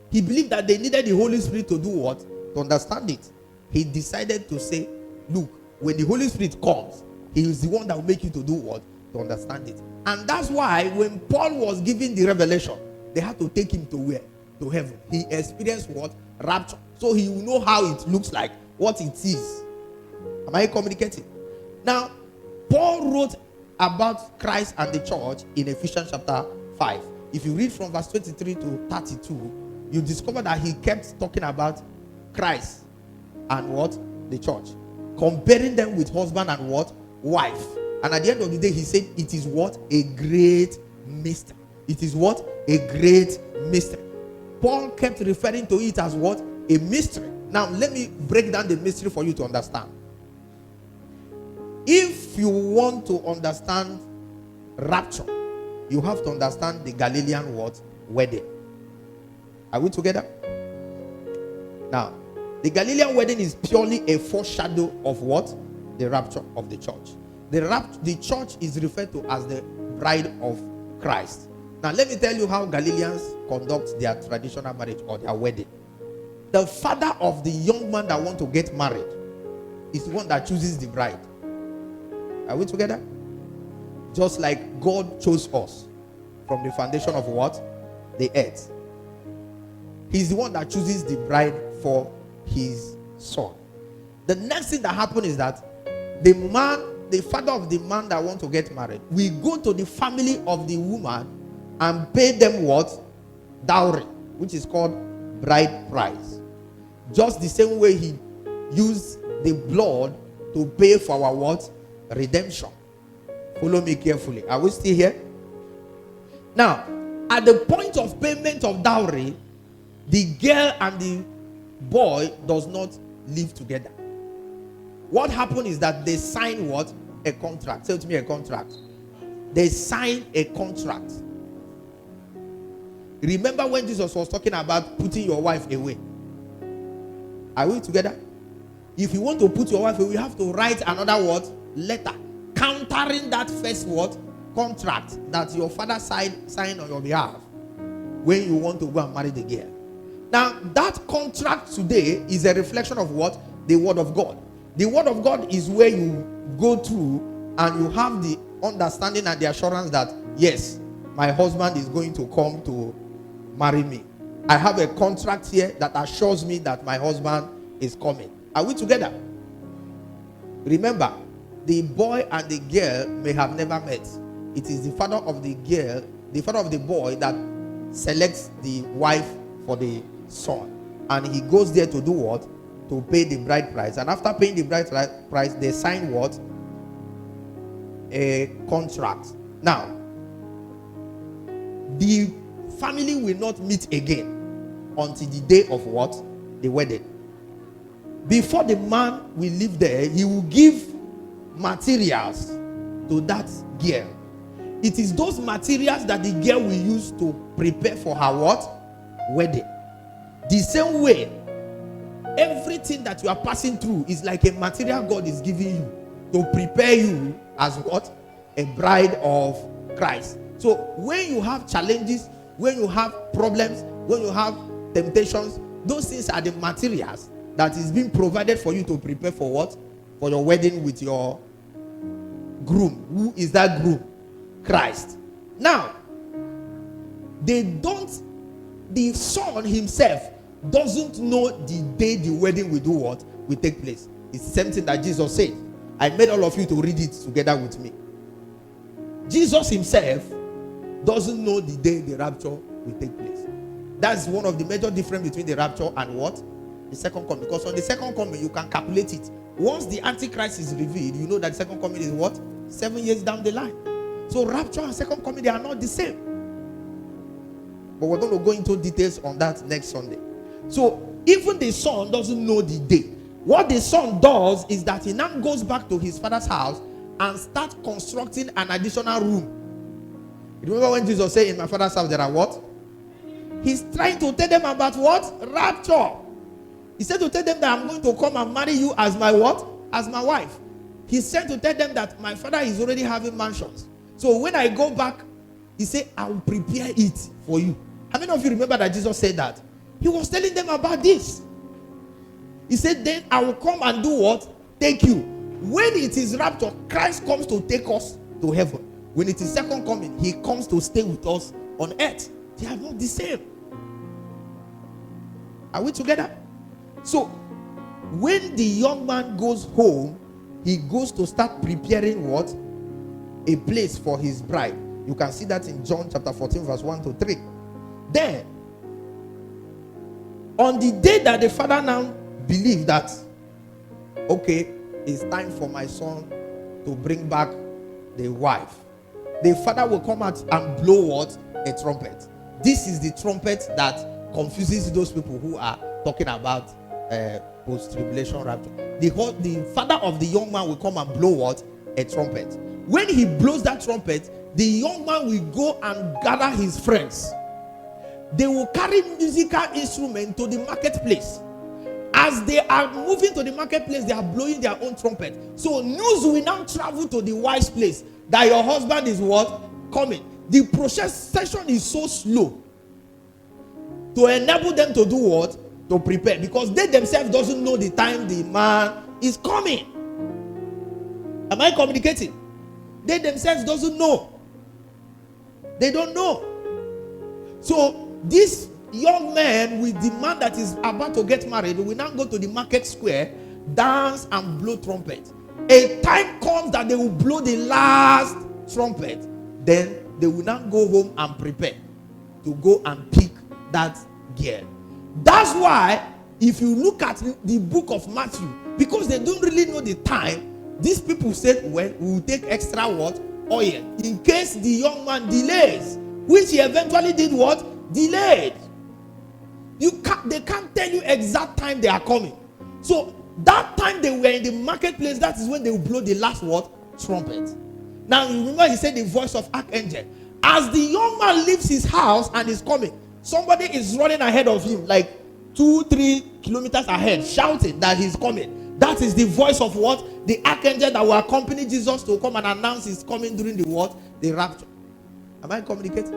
he believed that they needed the Holy Spirit to do what? To understand it. He decided to say, look, when the Holy Spirit comes, he is the one that will make you to do what? To understand it. And that's why when Paul was giving the revelation, they had to take him to where? To heaven. He experienced what? Rapture. So he will know how it looks like, what it is. Am I communicating? Now, Paul wrote about Christ and the church in Ephesians chapter 5. If you read from verse 23 to 32, you discover that he kept talking about Christ and what? The church. Comparing them with husband and what? Wife. And at the end of the day, he said it is what? A great mystery. It is what? A great mystery. Paul kept referring to it as what? A mystery. Now, let me break down the mystery for you to understand. If you want to understand rapture, you have to understand the Galilean what? Wedding. Are we together? Now, the Galilean wedding is purely a foreshadow of what? the rapture of the church. The church is referred to as the bride of Christ. Now, let me tell you how Galileans conduct their traditional marriage or their wedding. The father of the young man that want to get married is the one that chooses the bride. Are we together? Just like God chose us from the foundation of what? The earth. He's the one that chooses the bride for his son. The next thing that happens is that the father of the man that want to get married, we go to the family of the woman and pay them what? Dowry, which is called bride price. Just the same way he used the blood to pay for our what? Redemption. Follow me carefully. Are we still here? Now, at the point of payment of dowry, the girl and the boy does not live together. What happened is that they sign what? A contract. Say to me, a contract. They sign a contract. Remember when Jesus was talking about putting your wife away? Are we together? If you want to put your wife away, you have to write another what? Letter. Countering that first what? Contract that your father signed on your behalf when you want to go and marry the girl. Now, that contract today is a reflection of what? The word of God. The word of God is where you go through and you have the understanding and the assurance that, yes, my husband is going to come to marry me. I have a contract here that assures me that my husband is coming. Are we together? Remember, the boy and the girl may have never met. It is the father of the girl, the father of the boy, that selects the wife for the son. And he goes there to do what? To pay the bride price. And after paying the bride price, they sign what? A contract. Now, the family will not meet again until the day of what? The wedding. Before the man will leave there, he will give materials to that girl. It is those materials that the girl will use to prepare for her what? Wedding. The same way, everything that you are passing through is like a material God is giving you to prepare you as what? A bride of Christ. So when you have challenges, when you have problems, when you have temptations, those things are the materials that is being provided for you to prepare for what? For your wedding with your groom. Who is that groom? Christ. Now, the son himself doesn't know the day the wedding will do what? Will take place. It's the same thing that Jesus said. I made all of you to read it together with me. Jesus himself doesn't know the day the rapture will take place. That's one of the major difference between the rapture and what? The second coming. Because on the second coming, you can calculate it. Once the Antichrist is revealed, you know that the second coming is what? 7 years down the line. So rapture and second coming, they are not the same. But we're going to go into details on that next Sunday. So even the son doesn't know the day. What the son does is that he now goes back to his father's house and starts constructing an additional room. You remember when Jesus said, in my father's house there are what? He's trying to tell them about what? Rapture. He said to tell them that I'm going to come and marry you as my what? As my wife. He said to tell them that my father is already having mansions. So when I go back, he said, I will prepare it for you. How many of you remember that Jesus said that? He was telling them about this. He said, then I will come and do what? Take you. When it is rapture, Christ comes to take us to heaven. When it is second coming, he comes to stay with us on earth. They are not the same. Are we together? So, when the young man goes home, he goes to start preparing what? A place for his bride. You can see that in John chapter 14 verse 1 to 3. Then, on the day that the father now believed that, okay, it's time for my son to bring back the wife, the father will come out and blow what? A trumpet. This is the trumpet that confuses those people who are talking about post-tribulation rapture. The father of the young man will come and blow what? A trumpet. When he blows that trumpet, the young man will go and gather his friends. They will carry musical instruments to the marketplace. as they are moving to the marketplace, they are blowing their own trumpet. So news will now travel to the wife's place that your husband is what? Coming. The procession is so slow to enable them to do what? To prepare, because they themselves doesn't know the time the man is coming. Am I communicating? They themselves doesn't know. They don't know. So this young man with the man that is about to get married will now go to the market square, dance and blow trumpet. A time comes that they will blow the last trumpet. Then they will now go home and prepare to go and pick that girl. That's why if you look at the book of Matthew, because they don't really know the time, these people said, well, we will take extra what? Oil. In case the young man delays, which he eventually did what? Delayed. They can't tell you exact time they are coming. So that time they were in the marketplace, that is when they will blow the last what? Trumpet. Now remember he said the voice of archangel. As the young man leaves his house and is coming, somebody is running ahead of him, like 2-3 kilometers ahead, shouting that he's coming. That is the voice of what? The archangel that will accompany Jesus to come and announce he's coming during the what? The rapture. Am I communicating?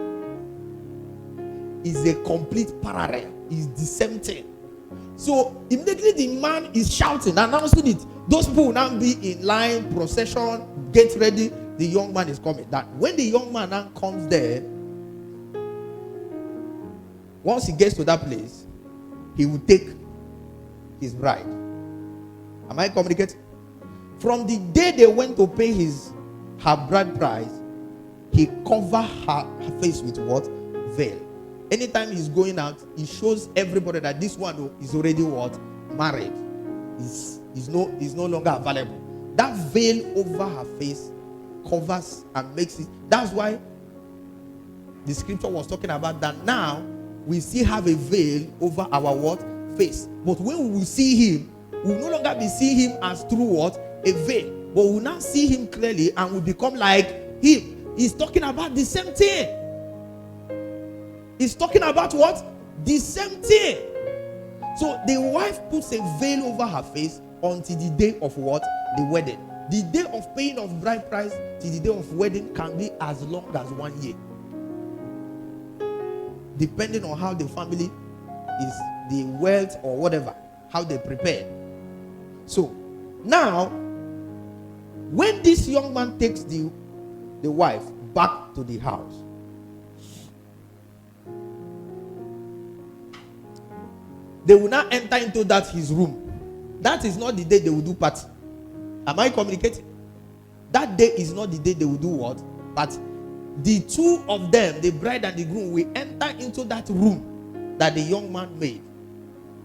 It's a complete parallel. It's the same thing. So immediately the man is shouting, announcing it. Those people will now be in line, procession, get ready. The young man is coming. That when the young man now comes there, once he gets to that place, he will take his bride. Am I communicating? From the day they went to pay her bride price, he covered her face with what? Veil. Anytime he's going out, he shows everybody that this one is already what? Married. Is no longer available. That veil over her face covers and makes it. That's why the scripture was talking about that now we still have a veil over our what? Face. But when we will see him, we will no longer be seeing him as through what? A veil. But we will now see him clearly and will become like him. He's talking about the same thing. He's talking about what? The same thing. So the wife puts a veil over her face until the day of what? The wedding. The day of paying of bride price till the day of wedding can be as long as 1 year. Depending on how the family is, the wealth or whatever, how they prepare. So now, when this young man takes the wife back to the house, they will now enter into that his room. That is not the day they will do party. Am I communicating? That day is not the day they will do what? Party. The two of them, the bride and the groom, will enter into that room that the young man made.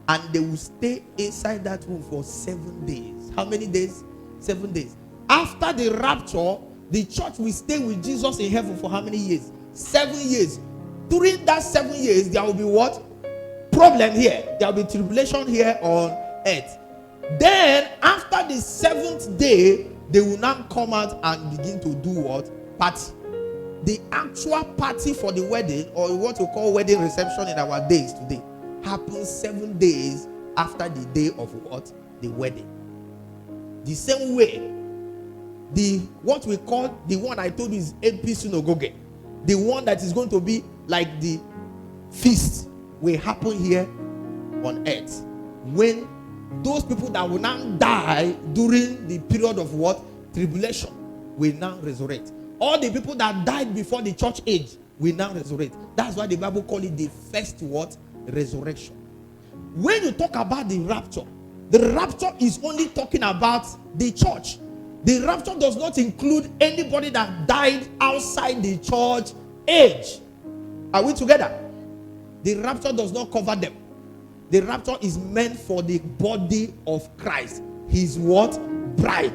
And they will stay inside that room for 7 days. How many days? 7 days. After the rapture, the church will stay with Jesus in heaven for how many years? 7 years. During that 7 years, there will be what? Problem here. There will be tribulation here on earth. Then, after the 7th day, they will now come out and begin to do what? Party. The actual party for the wedding, or what we call wedding reception in our days today, happens 7 days after the day of what? The wedding. The same way, what we call the one I told you is AP Synagogue, the one that is going to be like the feast, will happen here on earth. When those people that will now die during the period of what? Tribulation will now resurrect. All the people that died before the church age will now resurrect. That's why the Bible calls it the first what? Resurrection. When you talk about the rapture is only talking about the church. The rapture does not include anybody that died outside the church age. Are we together? The rapture does not cover them. The rapture is meant for the body of Christ. His what? Bride.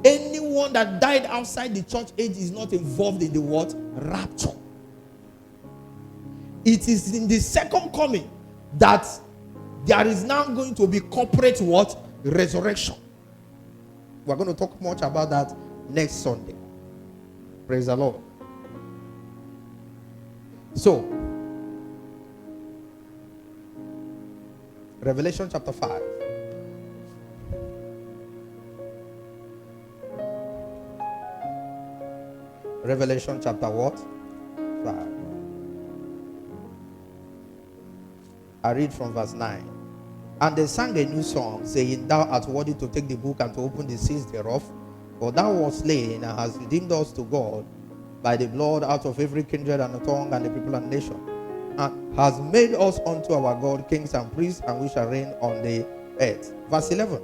Anyone that died outside the church age is not involved in the what? Rapture. It is in the second coming that there is now going to be corporate what? Resurrection. We're going to talk much about that next Sunday. Praise the Lord. So, Revelation chapter 5. Revelation chapter what? 5. I read from verse 9. And they sang a new song, saying, Thou art worthy to take the book and to open the seals thereof. For thou wast slain and hast redeemed us to God by the blood out of every kindred and tongue and the people and nation, and has made us unto our God kings and priests, and we shall reign on the earth. Verse 11.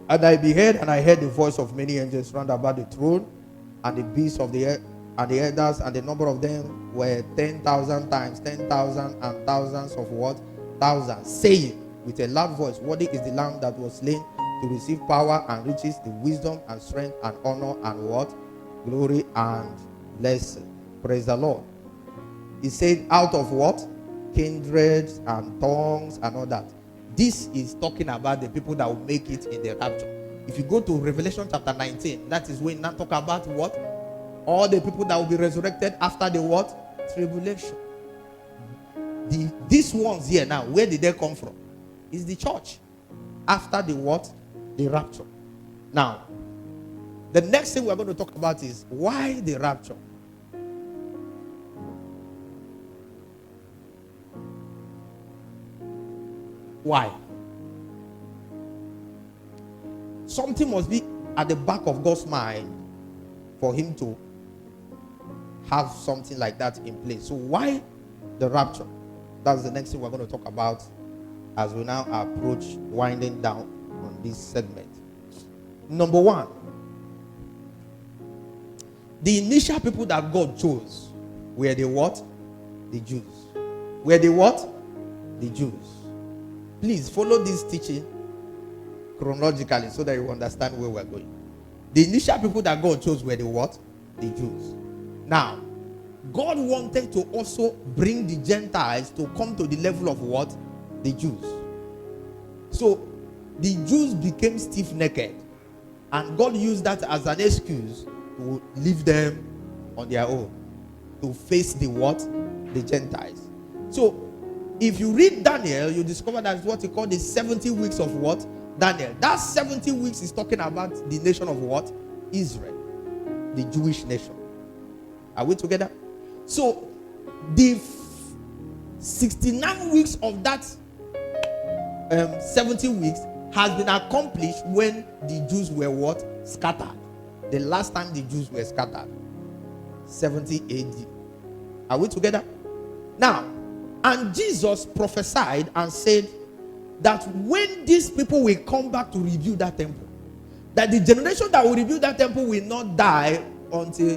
And I beheld, and I heard the voice of many angels round about the throne, and the beasts of the earth, and the elders, and the number of them were 10,000 times 10,000, and thousands of what? Thousands, saying with a loud voice, Worthy is the Lamb that was slain to receive power and riches, the wisdom and strength and honor and what? Glory and blessing. Praise the Lord. He said, out of what? Kindreds and tongues and all that. This is talking about the people that will make it in the rapture. If you go to Revelation chapter 19, that is when now talk about what? All the people that will be resurrected after the what? Tribulation. These ones here now, where did they come from? Is the church. After the what? The rapture. Now, the next thing we're going to talk about is why the rapture. Why? Something must be at the back of God's mind for him to have something like that in place. So why the rapture? That's the next thing we're going to talk about as we now approach winding down on this segment. Number one, the initial people that God chose were the what? The Jews. Were the what? The Jews. Please follow this teaching chronologically so that you understand where we're going. The initial people that God chose were the what? The Jews. Now, God wanted to also bring the Gentiles to come to the level of what? The Jews. So, the Jews became stiff-necked, and God used that as an excuse to leave them on their own, to face the what? The Gentiles. So, if you read Daniel, you discover that what he called the 70 weeks of what? Daniel. That 70 weeks is talking about the nation of what? Israel. The Jewish nation. Are we together? So, the 69 weeks of that 70 weeks has been accomplished when the Jews were what? Scattered. The last time the Jews were scattered. 70 AD. Are we together? Now, and Jesus prophesied and said that when these people will come back to rebuild that temple, that the generation that will rebuild that temple will not die until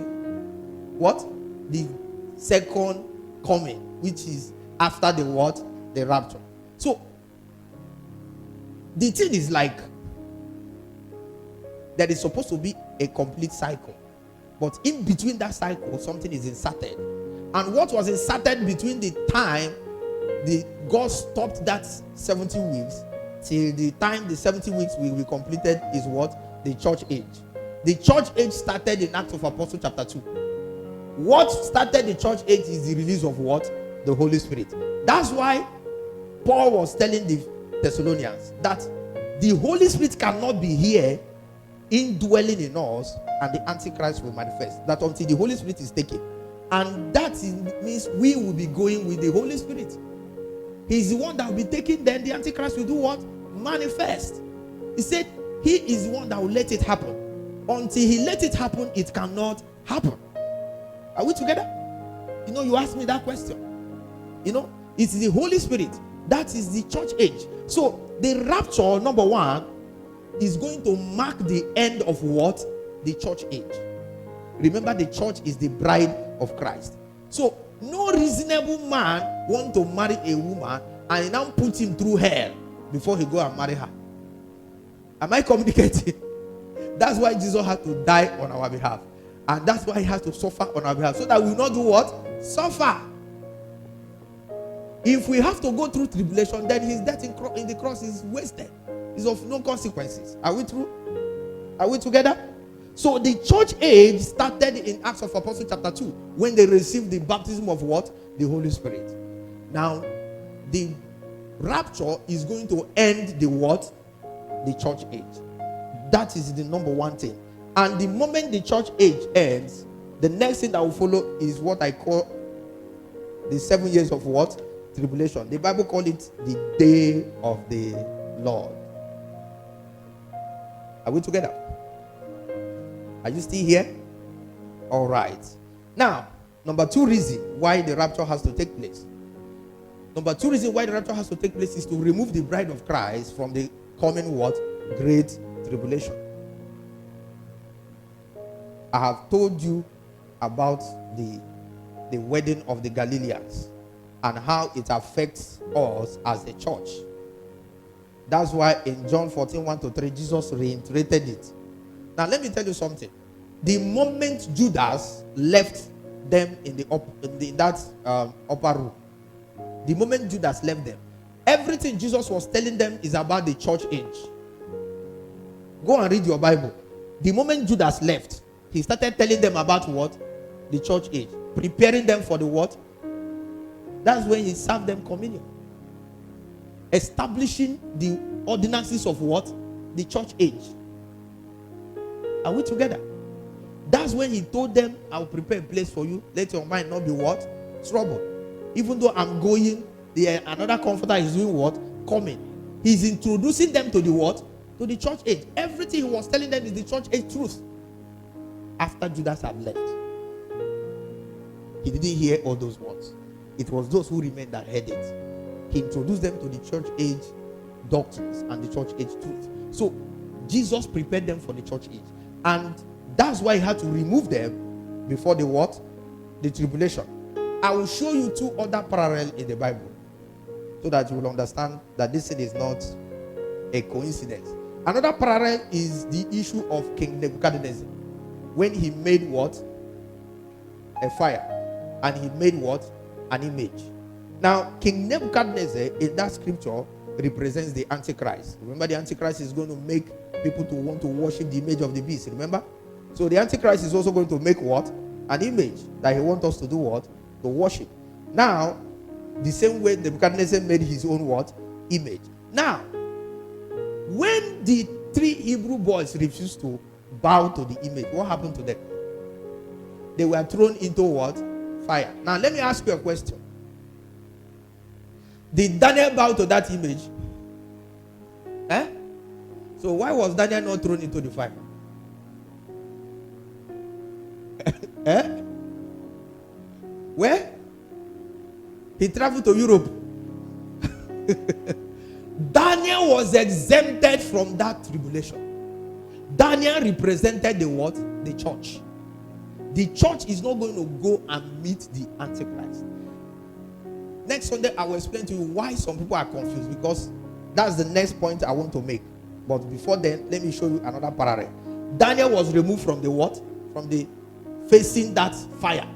what? The second coming, which is after the what? The rapture. So, the thing is like, there is supposed to be a complete cycle. But in between that cycle, something is inserted. And what was inserted between the time God stopped that 70 weeks till the time the 70 weeks will be completed is what? The church age. The church age started in Acts of Apostles chapter 2. What started the church age is the release of what? The Holy Spirit. That's why Paul was telling the Thessalonians that the Holy Spirit cannot be here indwelling in us and the Antichrist will manifest. That until the Holy Spirit is taken. And that means we will be going with the Holy Spirit. He's the one that will be taken, then the Antichrist will do what? Manifest. He said he is the one that will let it happen. Until he let it happen, it cannot happen. Are we together? You know, you asked me that question. You know, it's the Holy Spirit. That is the church age. So, the rapture, number one, is going to mark the end of what? The church age. Remember, the church is the bride of Christ. So, no reasonable man want to marry a woman and now put him through hell before he go and marry her. Am I communicating? That's why Jesus had to die on our behalf. And that's why he has to suffer on our behalf. So that we will not do what? Suffer. If we have to go through tribulation, then his death in the cross is wasted. It's of no consequences. Are we true? Are we together? So the church age started in Acts of Apostles chapter 2 when they received the baptism of what? The Holy Spirit. Now, the rapture is going to end the what? The church age. That is the number one thing. And the moment the church age ends, The next thing that will follow is what I call the 7 years of what? Tribulation. The Bible calls it the day of the Lord. Are we together? Are you still here? All right. Now, number 2 reason why the rapture has to take place. Number 2 reason why the rapture has to take place is to remove the bride of Christ from the coming what? Great tribulation. I have told you about the wedding of the Galileans and how it affects us as a church. That's why in John 14, 1-3, Jesus reiterated it. Now let me tell you something. The moment Judas left them in that upper room, the moment Judas left them, everything Jesus was telling them is about the church age. Go and read your Bible. The moment Judas left, he started telling them about what? The church age. Preparing them for the what? That's when he served them communion. Establishing the ordinances of what? The church age. Are we together? That's when he told them, I'll prepare a place for you. Let your mind not be what? Troubled. Even though I'm going, another comforter is doing what? Coming. He's introducing them to the what? To the church age. Everything he was telling them is the church age truth. After Judas had left, he didn't hear all those words. It was those who remained that heard it. He introduced them to the church age doctrines and the church age truth. So Jesus prepared them for the church age. And that's why he had to remove them before the what? The tribulation. I will show you 2 other parallels in the Bible so that you will understand that this thing is not a coincidence. Another parallel is the issue of King Nebuchadnezzar. When he made what? A fire. And he made what? An image. Now, King Nebuchadnezzar in that scripture represents the Antichrist. Remember, the Antichrist is going to make people to want to worship the image of the beast. Remember? So the Antichrist is also going to make what? An image that he wants us to do what? To worship. Now, the same way Nebuchadnezzar made his own what? Image. Now, when the 3 Hebrew boys refused to bow to the image, what happened to them? They were thrown into what? Fire. Now, let me ask you a question. Did Daniel bow to that image? So why was Daniel not thrown into the fire? Where? He traveled to Europe. Daniel was exempted from that tribulation. Daniel represented the what? The church. The church is not going to go and meet the Antichrist. Next Sunday, I will explain to you why some people are confused, because that's the next point I want to make. But before then, let me show you another parallel. Daniel was removed from the what? From the facing that fire.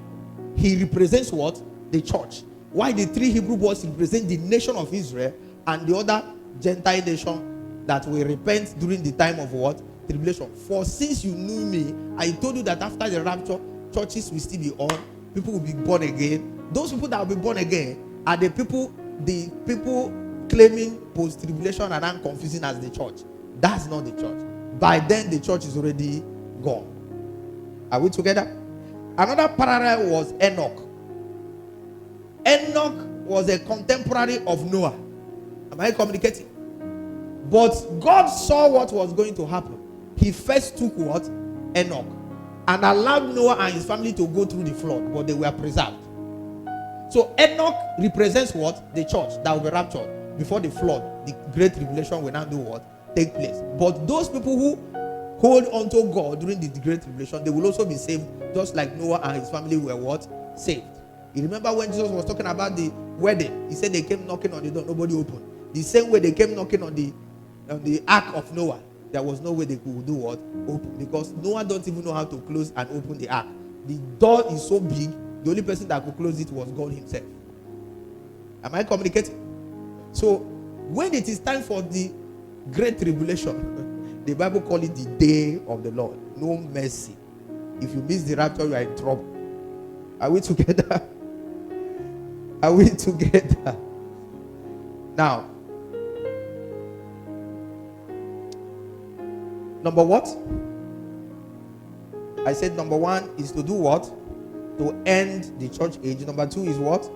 He represents what? The church. Why the 3 Hebrew boys represent the nation of Israel and the other Gentile nation that will repent during the time of what? Tribulation. For since you knew me, I told you that after the rapture, churches will still be on. People will be born again. Those people that will be born again are the people claiming post-tribulation and I'm confusing as the church. That's not the church. By then, the church is already gone. Are we together? Another parallel was Enoch. Enoch was a contemporary of Noah. Am I communicating? But God saw what was going to happen. He first took what? Enoch. And allowed Noah and his family to go through the flood. But they were preserved. So Enoch represents what? The church that will be raptured before the flood. The great tribulation will now do what? Take place. But those people who hold on to God during the great tribulation, they will also be saved, just like Noah and his family were what? Saved. You remember when Jesus was talking about the wedding? He said they came knocking on the door, nobody opened. The same way they came knocking on the ark of Noah, there was no way they could do what? Open. Because Noah don't even know how to close and open the ark. The door is so big, the only person that could close it was God himself. Am I communicating? So, when it is time for the great tribulation, the Bible calls it the day of the Lord. No mercy. If you miss the rapture, you are in trouble. Are we together? Are we together? Now, number what? I said number 1 is to do what? To end the church age. Number 2 is what?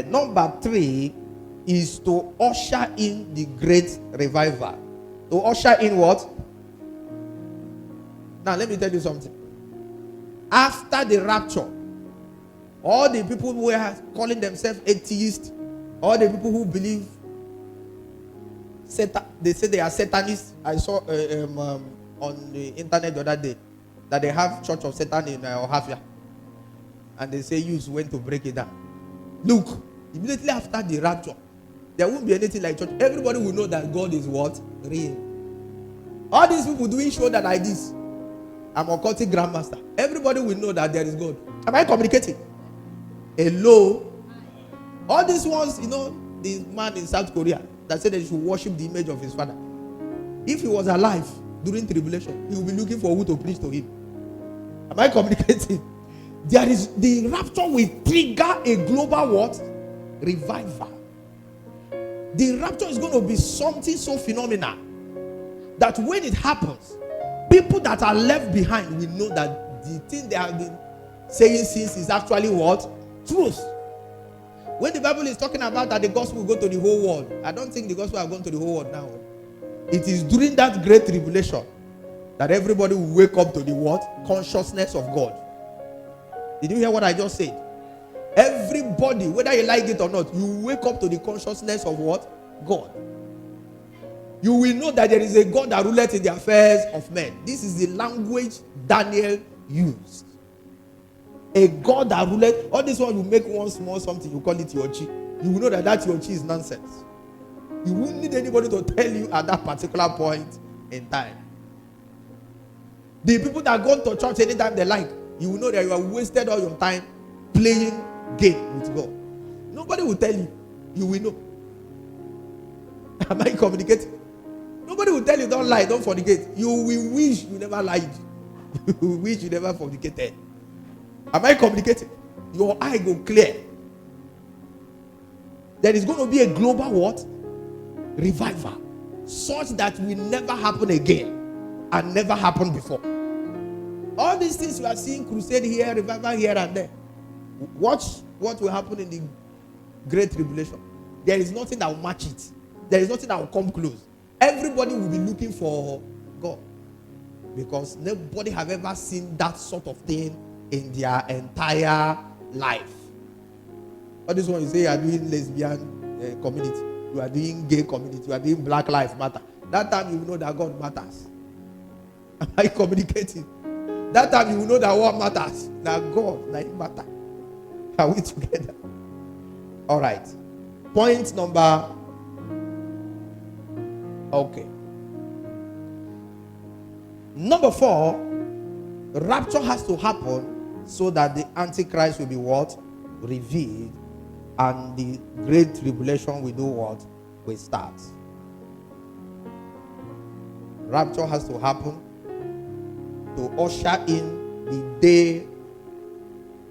Number 3 is to usher in the great revival. To usher in what? Now let me tell you something. After the rapture, all the people who are calling themselves atheists, all the people who believe Satan, they say they are Satanists. I saw on the internet the other day that they have Church of Satan in Ohafia, and they say you went to break it down. Look, immediately after the rapture, there won't be anything like church. Everybody will know that God is what? Real. All these people doing show that like this, I'm a occultic grandmaster. Everybody will know that there is God. Am I communicating? Hello? All these ones, the man in South Korea that said they should worship the image of his father. If he was alive during tribulation, he will be looking for who to preach to him. Am I communicating? The rapture will trigger a global what? Revival. The rapture is going to be something so phenomenal that when it happens, people that are left behind will know that the thing they have been saying since is actually what? Truth. When the Bible is talking about that the gospel will go to the whole world, I don't think the gospel has gone to the whole world now. It is during that great tribulation that everybody will wake up to the what? Consciousness of God. Did you hear what I just said? Everybody, whether you like it or not, you wake up to the consciousness of what? God. You will know that there is a God that ruleth in the affairs of men. This is the language Daniel used. A God that ruleth. All this one, you make one small something, you call it your chi. You will know that your chi is nonsense. You won't need anybody to tell you at that particular point in time. The people that go to church anytime they like, you will know that you have wasted all your time playing game with God. Nobody will tell you. You will know. Am I communicating? Nobody will tell you don't lie, don't fornicate. You will wish you never lied. You will wish you never fornicated. Am I communicating? Your eye go clear. There is going to be a global what? Revival. Such that will never happen again and never happened before. All these things you are seeing, crusade here, revival here and there. Watch what will happen in the great tribulation. There is nothing that will match it. There is nothing that will come close. Everybody will be looking for God. Because nobody have ever seen that sort of thing in their entire life. All this one you say you are doing lesbian community. You are doing gay community. You are doing Black Lives Matter. That time you will know that God matters. Am I communicating? That time you will know that what matters. That God, that it matters. Are we together? All right. Point number. Okay. Number 4. Rapture has to happen so that the Antichrist will be what? Revealed. And the great tribulation will do what? Will start. Rapture has to happen to usher in the day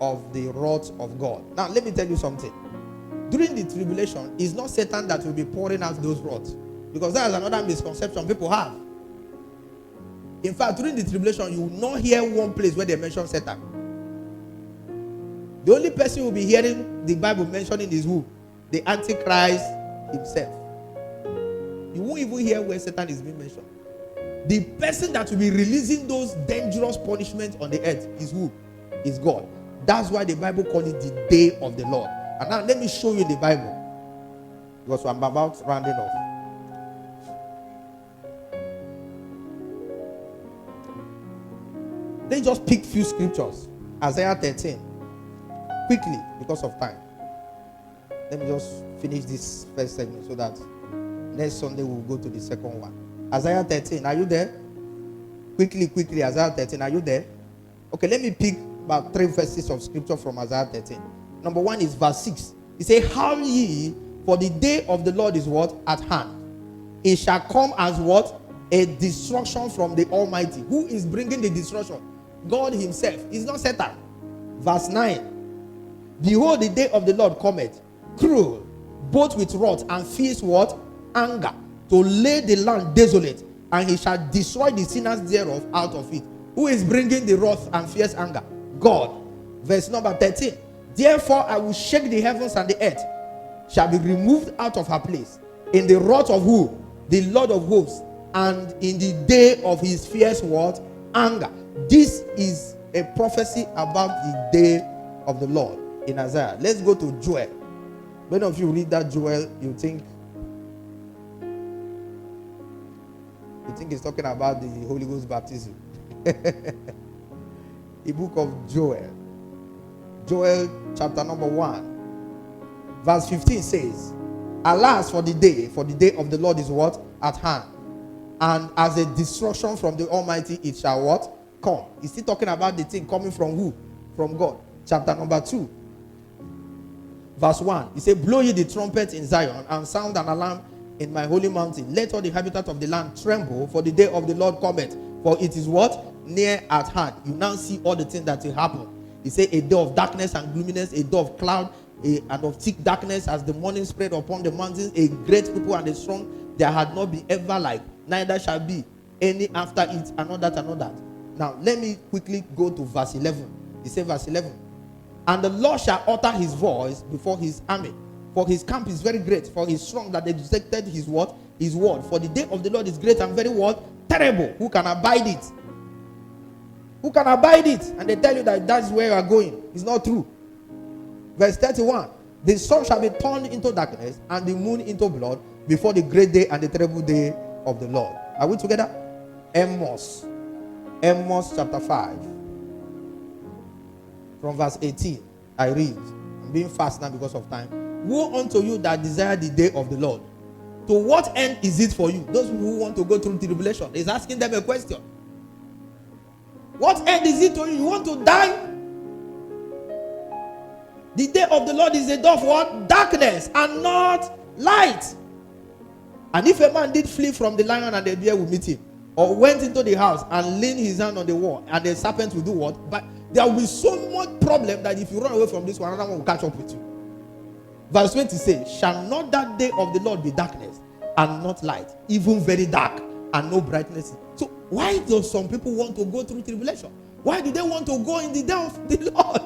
of the wrath of God. Now, let me tell you something. During the tribulation, it's not Satan that will be pouring out those wraths. Because that is another misconception people have. In fact, during the tribulation, you will not hear one place where they mention Satan. The only person who will be hearing the Bible mentioning is who? The Antichrist himself. You won't even hear where Satan is being mentioned. The person that will be releasing those dangerous punishments on the earth is who? Is God. That's why the Bible calls it the day of the Lord. And now let me show you the Bible. Because I'm about rounding off. Let's just pick few scriptures. Isaiah 13. Quickly, because of time. Let me just finish this first segment so that next Sunday we'll go to the second one. Isaiah 13. Are you there? Quickly, Isaiah 13. Are you there? Okay, let me pick about 3 verses of scripture from Isaiah 13. Number 1 is verse 6. He says, "Howl ye, for the day of the Lord is what? At hand. It shall come as what? A destruction from the Almighty." Who is bringing the destruction? God himself. It's not Satan. Verse 9. "Behold, the day of the Lord cometh, cruel, both with wrath and fierce what? Anger, to lay the land desolate, and he shall destroy the sinners thereof out of it. Who is bringing the wrath and fierce anger? God. Verse number 13. Therefore I will shake the heavens, and the earth shall be removed out of her place in the wrath of who? The Lord of hosts, and in the day of his fierce what? Anger. This is a prophecy about the day of the Lord in Isaiah. Let's go to Joel. Many of you read that Joel, you think it's talking about the Holy Ghost baptism. The book of Joel. Joel chapter number 1. Verse 15 says, alas for the day of the Lord is what? At hand. And as a destruction from the Almighty it shall what? Come. Is he talking about the thing coming from who? From God. Chapter number 2. Verse 1. He said, blow ye the trumpet in Zion, and sound an alarm in my holy mountain. Let all the inhabitants of the land tremble, for the day of the Lord cometh. For it is what? Near at hand. You now see all the things that will happen. He said, a day of darkness and gloominess, a day of cloud, and of thick darkness, as the morning spread upon the mountains, a great people and a strong, there had not been ever like, neither shall be any after it, and all that and all that. Now, let me quickly go to verse 11. He said, verse 11. And the Lord shall utter his voice before his army. For his camp is very great. For he is strong that executed his what? His word. For the day of the Lord is great and very what? Terrible. Who can abide it? Who can abide it? And they tell you that that's where you are going. It's not true. Verse 31. The sun shall be turned into darkness, and the moon into blood, before the great day and the terrible day of the Lord. Are we together? Amos chapter 5. From verse 18, I read. I'm being fast now because of time. Woe unto you that desire the day of the Lord. To what end is it for you? Those who want to go through tribulation. He's asking them a question. What end is it to you? You want to die? The day of the Lord is a day of what? Darkness and not light. And if a man did flee from the lion, and the bear will meet him, or went into the house and leaned his hand on the wall, and the serpent will do what? But there will be so much problem that if you run away from this one, another one will catch up with you. Verse 20 says, shall not that day of the Lord be darkness and not light, even very dark and no brightness? So why do some people want to go through tribulation? Why do they want to go in the day of the Lord?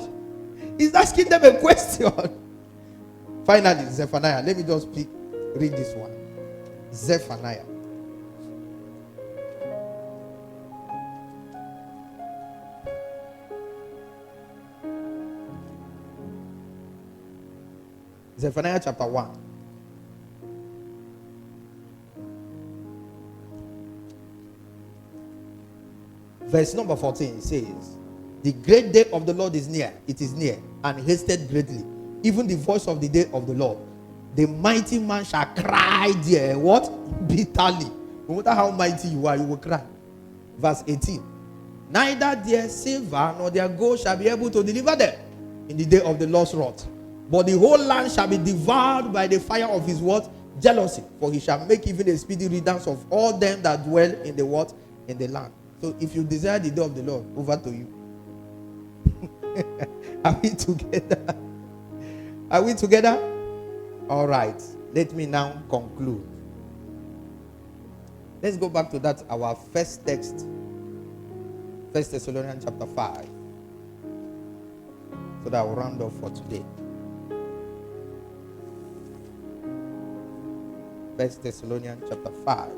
He's asking them a question. Finally, Zephaniah. Let me just read this one. Zephaniah. Zephaniah chapter 1. Verse number 14 says, the great day of the Lord is near. It is near, and hasted greatly. Even the voice of the day of the Lord. The mighty man shall cry there. What? Bitterly. No matter how mighty you are, you will cry. Verse 18. Neither their silver nor their gold shall be able to deliver them in the day of the Lord's wrath. But the whole land shall be devoured by the fire of his what? Jealousy. For he shall make even a speedy riddance of all them that dwell in the what? In the land. So if you desire the day of the Lord, over to you. Are we together? Are we together? All right. Let me now conclude. Let's go back to that, our first text. 1 Thessalonians chapter 5. So that will round off for today. 1 Thessalonians chapter 5.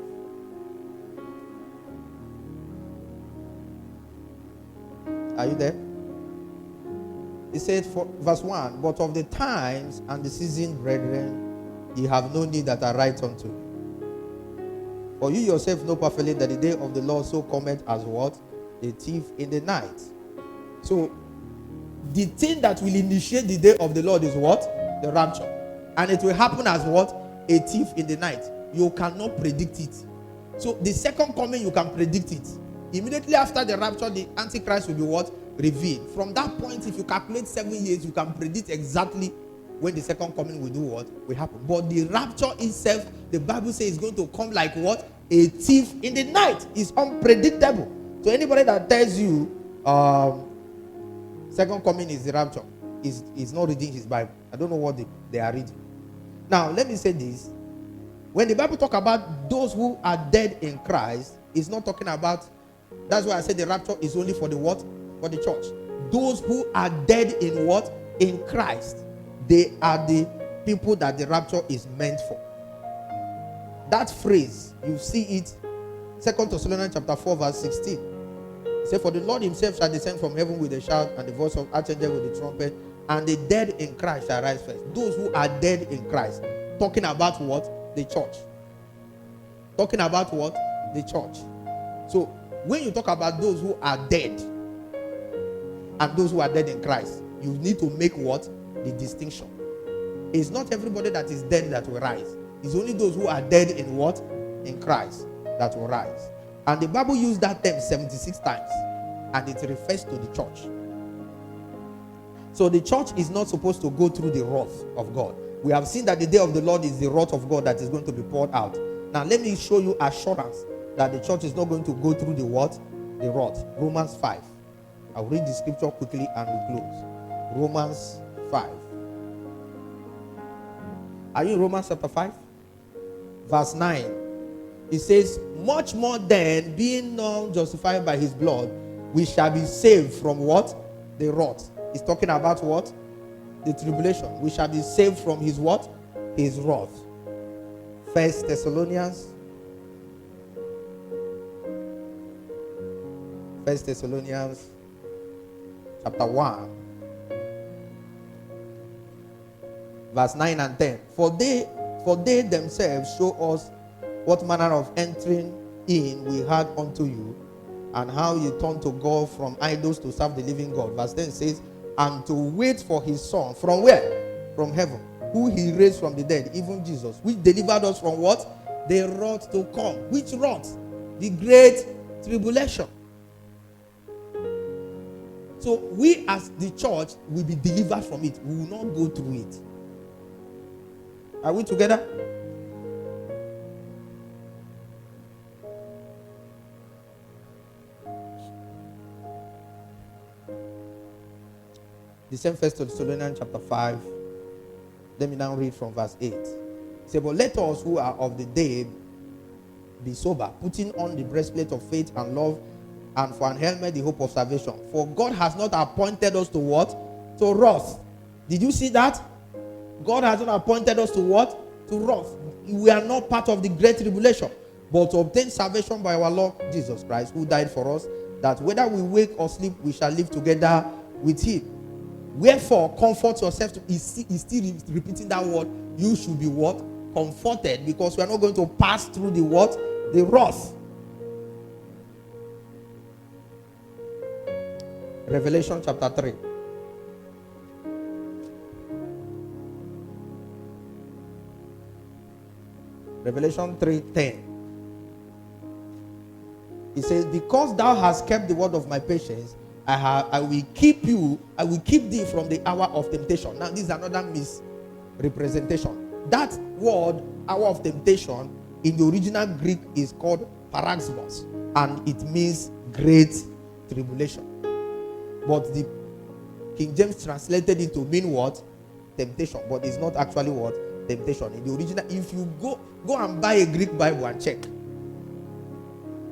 Are you there? He said, for verse 1, but of the times and the season, brethren, ye have no need that I write unto you. For you yourself know perfectly that the day of the Lord so cometh as what? A thief in the night. So, the thing that will initiate the day of the Lord is what? The rapture. And it will happen as what? A thief in the night. You cannot predict it. So, the second coming, you can predict it. Immediately after the rapture, the Antichrist will be what? Revealed. From that point, if you calculate 7 years, you can predict exactly when the second coming will do what? Will happen. But the rapture itself, the Bible says, is going to come like what? A thief in the night. It's unpredictable. So anybody that tells you second coming is the rapture is not reading his Bible. I don't know what they are reading. Now, let me say this. When the Bible talk about those who are dead in Christ, it's not talking about, that's why I said the rapture is only for the what? For the church. Those who are dead in what? In Christ. They are the people that the rapture is meant for. That phrase, you see it, 2 Thessalonians chapter 4 verse 16. It says, for the Lord himself shall descend from heaven with a shout and the voice of archangel with the trumpet, and the dead in Christ shall rise first. Those who are dead in Christ. Talking about what? The church. Talking about what? The church. So, when you talk about those who are dead and those who are dead in Christ, you need to make what? The distinction. It's not everybody that is dead that will rise. It's only those who are dead in what? In Christ that will rise. And the Bible used that term 76 times, and it refers to the church. So the church is not supposed to go through the wrath of God. We have seen that the day of the Lord is the wrath of God that is going to be poured out. Now let me show you assurance that the church is not going to go through the what? The wrath. Romans 5. I'll read the scripture quickly and we close. Romans 5. Are you in Romans chapter 5? Verse 9. It says, much more than being now justified by his blood, we shall be saved from what? The wrath. It's talking about what? The tribulation. We shall be saved from his what? His wrath. 1 Thessalonians. 1 Thessalonians chapter 1. Verse 9 and 10. For they themselves show us what manner of entering in we had unto you, and how you turned to God from idols to serve the living God. Verse 10 says, and to wait for his son. From where? From heaven. Who he raised from the dead, even Jesus, which delivered us from what? The wrath to come. Which wrath? The great tribulation. So we as the church will be delivered from it. We will not go through it. Are we together? The same 1 Thessalonians chapter 5. Let me now read from verse 8. It says, but let us who are of the day be sober, putting on the breastplate of faith and love, and for an helmet the hope of salvation. For God has not appointed us to what? To wrath. Did you see that? God has not appointed us to what? To wrath. We are not part of the great tribulation, but to obtain salvation by our Lord Jesus Christ, who died for us, that whether we wake or sleep, we shall live together with him. Wherefore, comfort yourself. He's still repeating that word. You should be what? Comforted, because we are not going to pass through the what? The wrath. Revelation chapter 3. Revelation 3:10. It says, because thou hast kept the word of my patience, I will keep thee from the hour of temptation. Now, this is another misrepresentation. That word, hour of temptation, in the original Greek is called paraxmos, and it means great tribulation. But the King James translated it to mean what? Temptation. But it's not actually what? Temptation. In the original, if you go and buy a Greek Bible and check,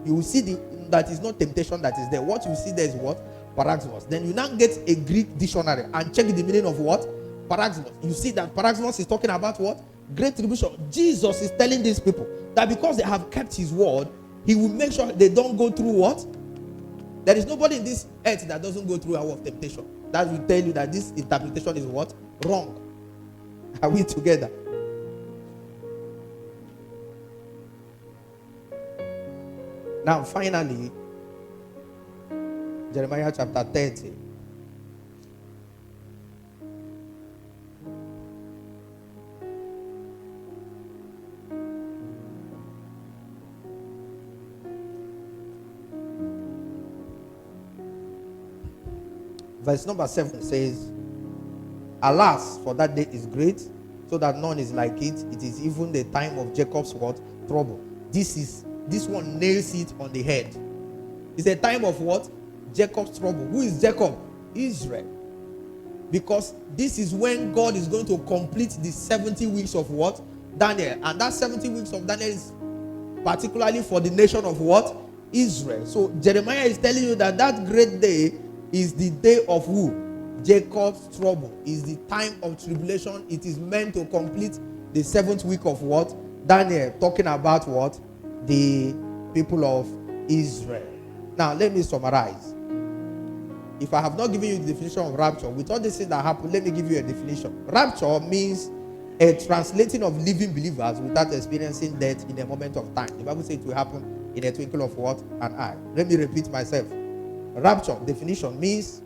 you will see that is not temptation that is there. What you see there is what? Paraxmos. Then you now get a Greek dictionary and check the meaning of what? Paraxmos. You see that paraxmos is talking about what? Great tribulation. Jesus is telling these people that because they have kept his word, he will make sure they don't go through what? There is nobody in this earth that doesn't go through hour of temptation. That will tell you that this interpretation is what? Wrong. Are we together? Now, finally, Jeremiah chapter 30. Verse number 7 says, alas, for that day is great, so that none is like it. It is even the time of Jacob's what? Trouble. This one nails it on the head. It's a time of what? Jacob's trouble. Who is Jacob? Israel. Because this is when God is going to complete the 70 weeks of what? Daniel. And that 70 weeks of Daniel is particularly for the nation of what? Israel. So Jeremiah is telling you that that great day is the day of who? Jacob's trouble. Is the time of tribulation. It is meant to complete the 7th week of what? Daniel, talking about what? The people of Israel. Now let me summarize. If I have not given you the definition of rapture, with all these things that happen, let me give you a definition. Rapture means a translating of living believers without experiencing death in a moment of time. The Bible says it will happen in a twinkle of what? An eye. Let me repeat myself. Rapture definition means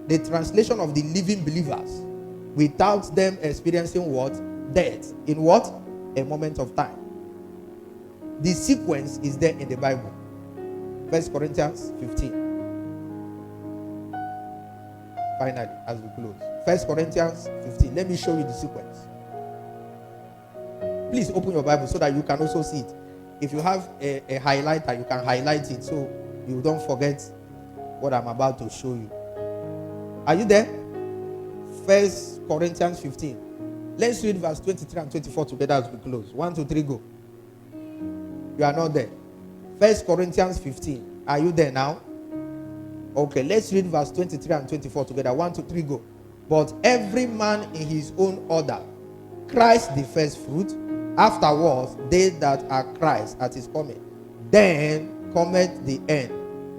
the translation of the living believers without them experiencing what? Death in what? A moment of time. The sequence is there in the Bible. 1 Corinthians 15. Finally, as we close. 1 Corinthians 15. Let me show you the sequence. Please open your Bible so that you can also see it. If you have a highlighter, you can highlight it so you don't forget what I'm about to show you. Are you there? 1 Corinthians 15. Let's read verse 23 and 24 together as we close. 1, 2, 3, go. You are not there. 1 Corinthians 15. Are you there now? Okay, let's read verse 23 and 24 together. 1, 2, 3, go. But every man in his own order. Christ the first fruit. Afterwards, they that are Christ at his coming. Then cometh the end,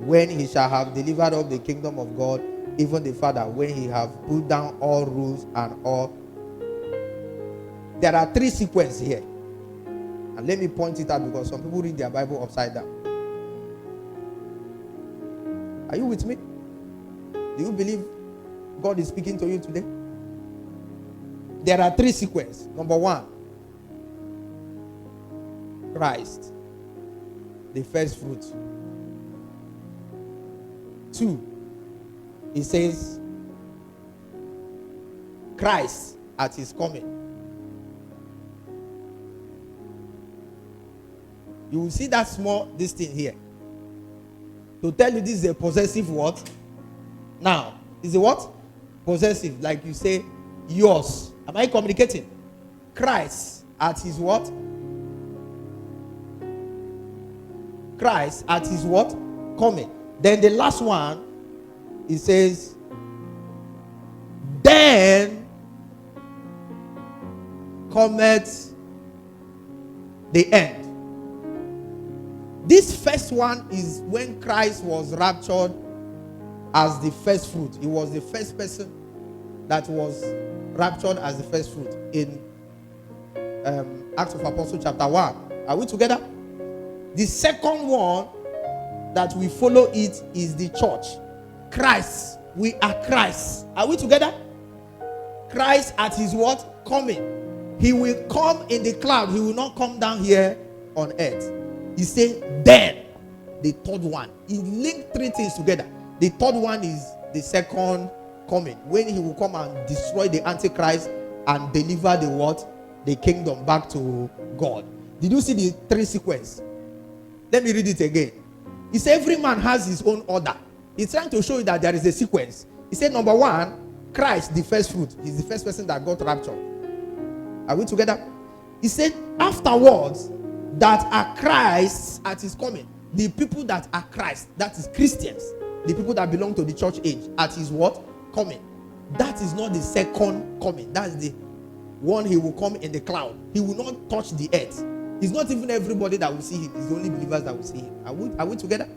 when he shall have delivered up the kingdom of God, even the Father, when he have put down all rules and all. There are 3 sequences here. And let me point it out because some people read their Bible upside down. Are you with me? Do you believe God is speaking to you today? There are 3 sequences. Number 1, Christ, the first fruit. 2, it says Christ at his coming. You will see that small this thing here. To tell you this is a possessive word. Now, is it what? Possessive. Like you say, yours. Am I communicating? Christ at his what? Christ at his what? Coming. Then the last one, it says, then cometh the end. This first one is when Christ was raptured as the first fruit. He was the first person that was raptured as the first fruit in Acts of Apostles chapter 1. Are we together? The second one that we follow it is the church. Christ. We are Christ. Are we together? Christ at his what? Coming. He will come in the cloud. He will not come down here on earth. He said, then the third one. He linked 3 things together. The third one is the second coming, when he will come and destroy the Antichrist and deliver the what? The kingdom back to God. Did you see the 3 sequence? Let me read it again. He said every man has his own order. He's trying to show you that there is a sequence. He said number 1, Christ, the first fruit. He's the first person that got raptured. Are we together? He said afterwards, that are Christ at his coming. The people that are Christ, that is Christians, the people that belong to the church age, at his what? Coming. That is not the second coming. That's the one he will come in the cloud. He will not touch the earth. It's not even everybody that will see him. It's the only believers that will see him. Are we together?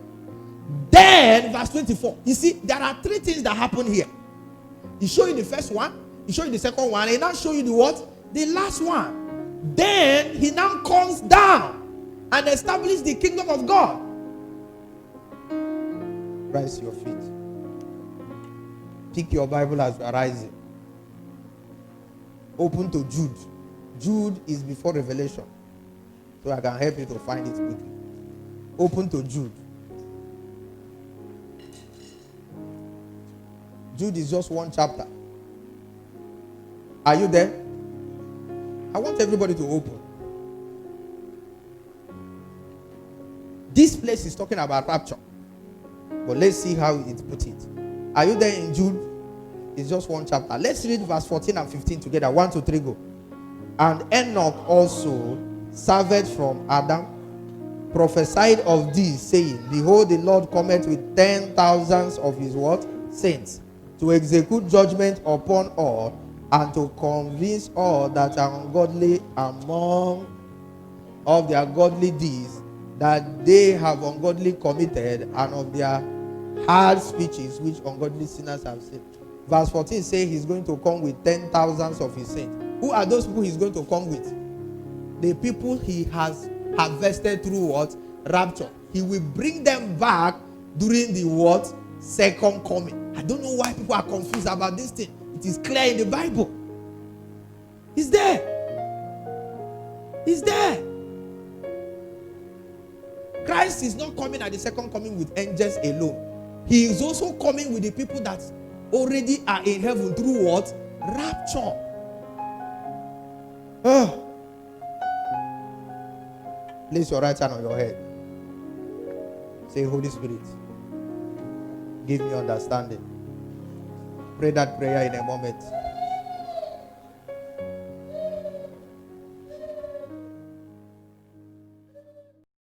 Then, verse 24. You see, there are 3 things that happen here. He showed you the first one. He showed you the second one. And he now show you the what? The last one. Then he now comes down and establishes the kingdom of God. Rise your feet. Pick your Bible as you are rising. Open to Jude. Jude is before Revelation. So I can help you to find it quickly. Open to Jude. Jude is just 1 chapter. Are you there? I want everybody to open. This place is talking about rapture. But let's see how it put it. Are you there in Jude? It's just 1 chapter. Let's read verse 14 and 15 together. 1, 2, 3, go. And Enoch also served from Adam, prophesied of these, saying, Behold, the Lord cometh with 10,000s of his what? Saints, to execute judgment upon all, and to convince all that are ungodly among of their godly deeds that they have ungodly committed, and of their hard speeches which ungodly sinners have said. Verse 14 says he's going to come with 10,000s of his saints. Who are those people he's going to come with? The people he has harvested through what? Rapture. He will bring them back during the what? Second coming. I don't know why people are confused about this thing. It is clear in the Bible. It's there. It's there. Christ is not coming at the second coming with angels alone. He is also coming with the people that already are in heaven through what? Rapture. Place your right hand on your head. Say, Holy Spirit, give me understanding. Pray that prayer in a moment.